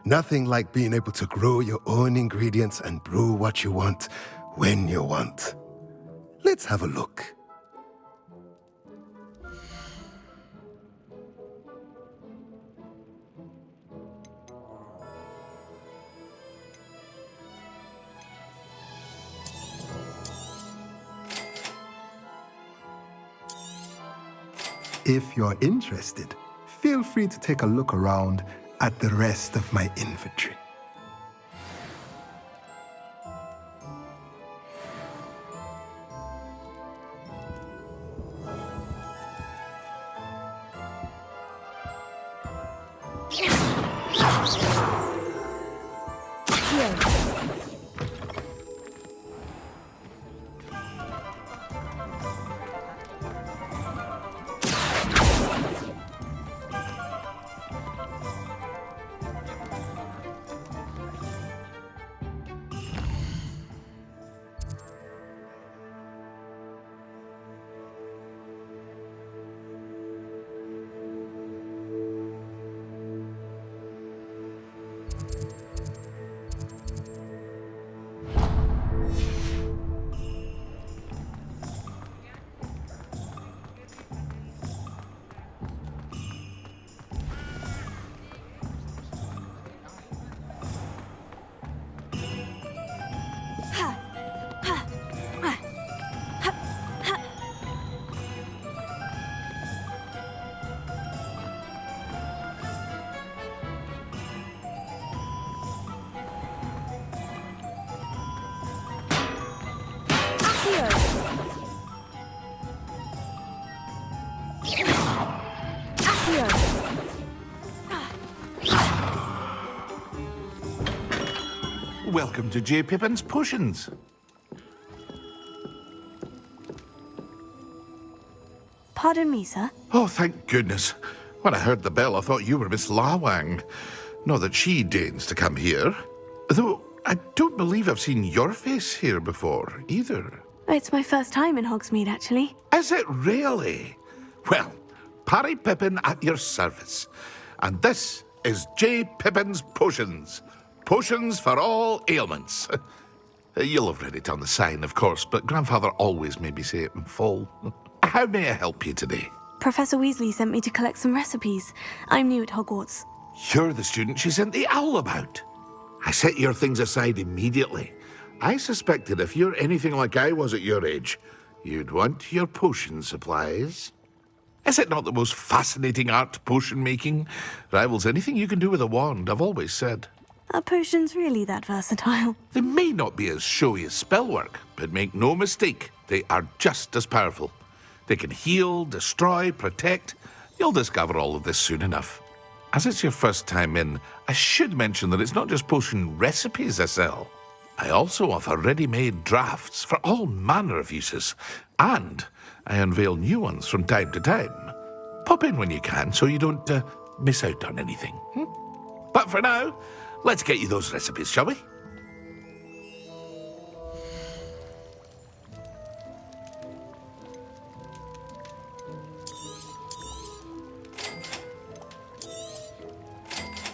S7: Nothing like being able to grow your own ingredients and brew what you want when you want. Let's have a look. If you're interested, feel free to take a look around at the rest of my inventory.
S20: Welcome to J. Pippin's Potions.
S2: Pardon me, sir.
S20: Oh, thank goodness. When I heard the bell, I thought you were Miss Lawang. Not that she deigns to come here. Though, I don't believe I've seen your face here before, either.
S2: It's my first time in Hogsmeade, actually.
S20: Is it really? Well, Parry Pippin at your service. And this is J. Pippin's Potions. Potions for all ailments. You'll have read it on the sign, of course, but Grandfather always made me say it in full. How may I help you today?
S2: Professor Weasley sent me to collect some recipes. I'm new at Hogwarts.
S20: You're the student she sent the owl about. I set your things aside immediately. I suspected if you're anything like I was at your age, you'd want your potion supplies. Is it not the most fascinating art, potion making? Rivals anything you can do with a wand, I've always said.
S2: Are potions really that versatile?
S20: They may not be as showy as spellwork, but make no mistake, they are just as powerful. They can heal, destroy, protect. You'll discover all of this soon enough. As it's your first time in, I should mention that it's not just potion recipes I sell. I also offer ready-made drafts for all manner of uses, and I unveil new ones from time to time. Pop in when you can so you don't miss out on anything. But for now, let's get you those recipes, shall we?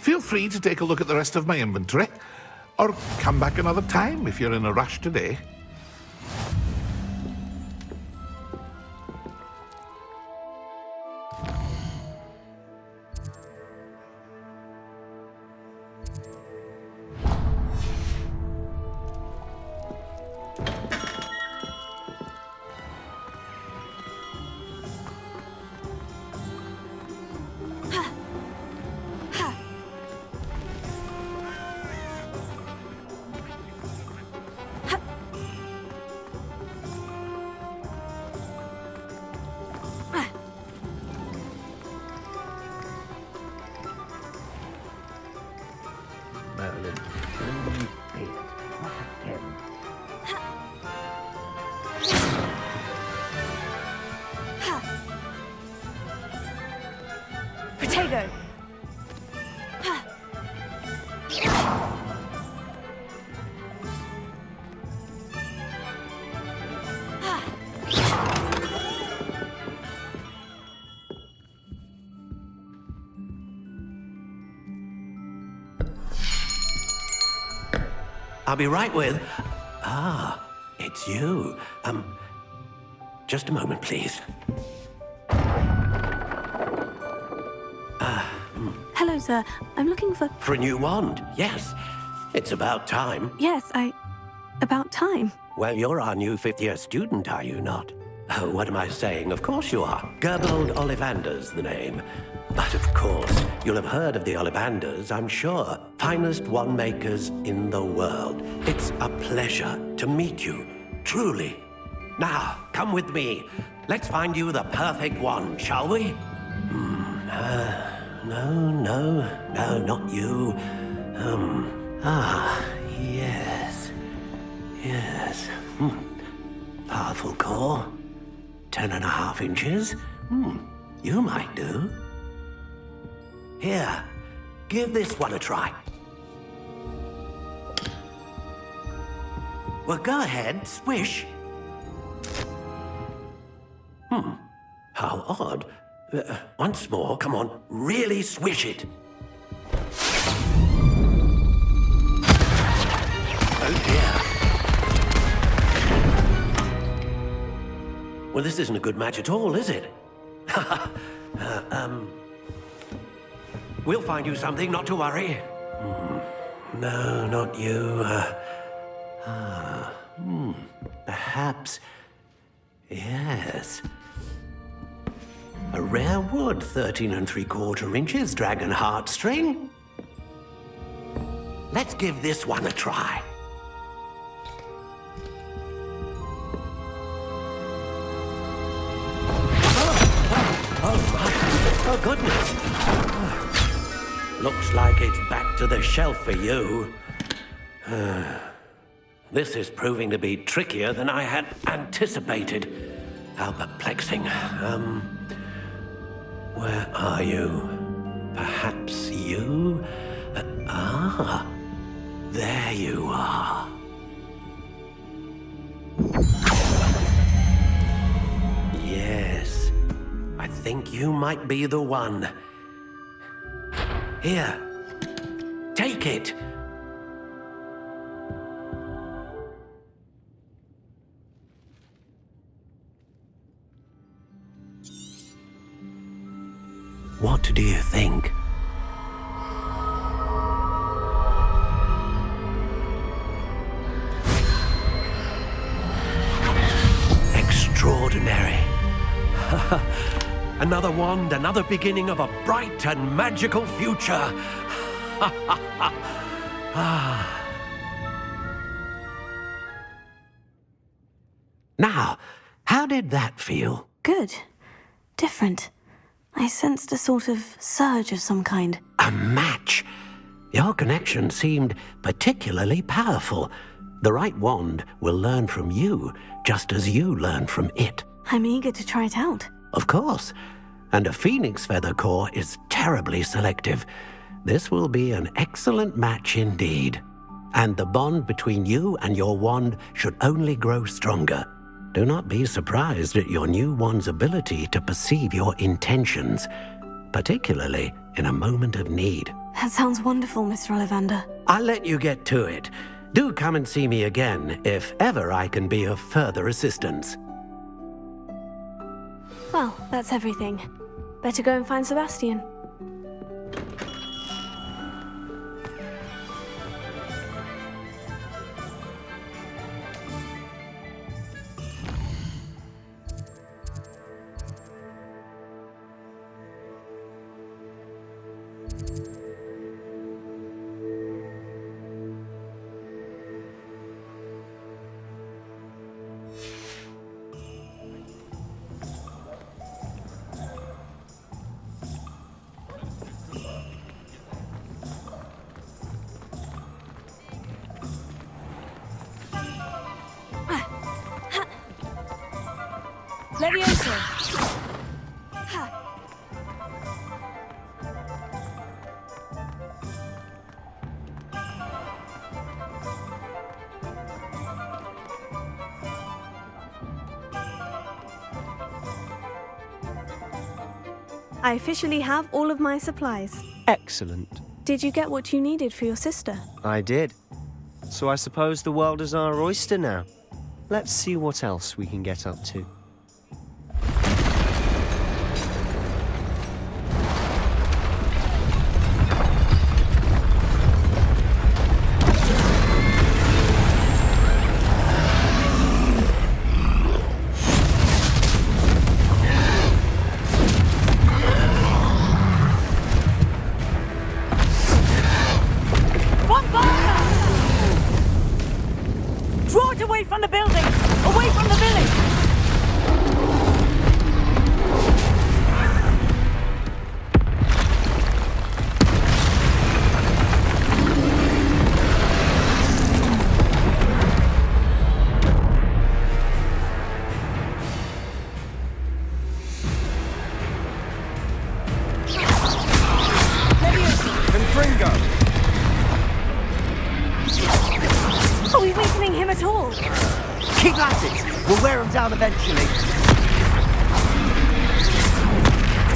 S20: Feel free to take a look at the rest of my inventory, or come back another time if you're in a rush today.
S2: Potato!
S24: I'll be right with... Ah, it's you. Just a moment, please.
S2: Hello, sir. I'm looking for...
S24: For a new wand, yes. It's about time.
S2: Yes, about time.
S24: Well, you're our new fifth-year student, are you not? Oh, what am I saying? Of course you are. Gerbold Ollivander's the name. But of course, you'll have heard of the Ollivanders, I'm sure. Finest wand makers in the world. It's a pleasure to meet you, truly. Now, come with me. Let's find you the perfect wand, shall we? No, not you. Yes. Powerful core. 10.5 inches. You might do. Here, give this one a try. Well, go ahead, swish. How odd. Once more, come on, really swish it. Oh dear. Well, this isn't a good match at all, is it? We'll find you something, not to worry. No, not you. Perhaps... Yes. A rare wood, 13 3/4 inches, dragon heartstring. Let's give this one a try. Oh, goodness. Looks like it's back to the shelf for you. This is proving to be trickier than I had anticipated. How perplexing. Where are you? Perhaps you? There you are. Yes, I think you might be the one. Here, take it. What do you think? Extraordinary. Another wand, another beginning of a bright and magical future. Now, how did that feel?
S2: Good. Different. I sensed a sort of surge of some kind.
S24: A match? Your connection seemed particularly powerful. The right wand will learn from you, just as you learn from it.
S2: I'm eager to try it out.
S24: Of course. And a phoenix feather core is terribly selective. This will be an excellent match indeed. And the bond between you and your wand should only grow stronger. Do not be surprised at your new wand's ability to perceive your intentions, particularly in a moment of need.
S2: That sounds wonderful, Mr. Ollivander.
S24: I'll let you get to it. Do come and see me again if ever I can be of further assistance.
S2: Well, that's everything. Better go and find Sebastian.
S1: Levioso.
S2: I officially have all of my supplies.
S15: Excellent.
S2: Did you get what you needed for your sister?
S15: I did. So I suppose the world is our oyster now. Let's see what else we can get up to.
S1: Draw it away from the building! Away from the village!
S3: Confringo!
S2: Are we weakening him at all?
S12: Keep at it! We'll wear him down eventually.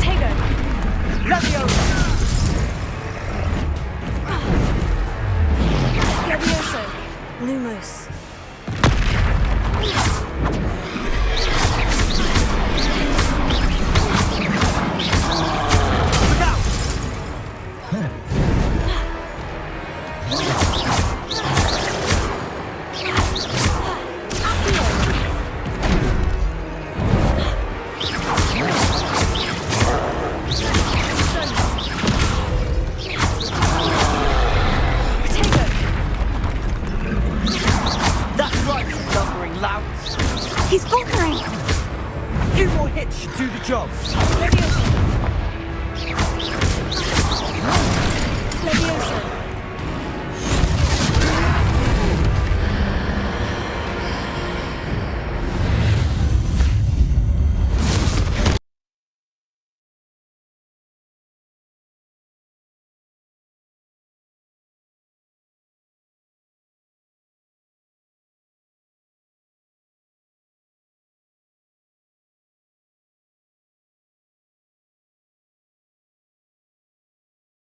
S2: Tego!
S12: Levioso!
S2: Levioso! Lumos.
S12: Look out! That's right, you lumbering louts.
S2: He's faltering!
S12: A few more hits should do the job.
S2: Levioso!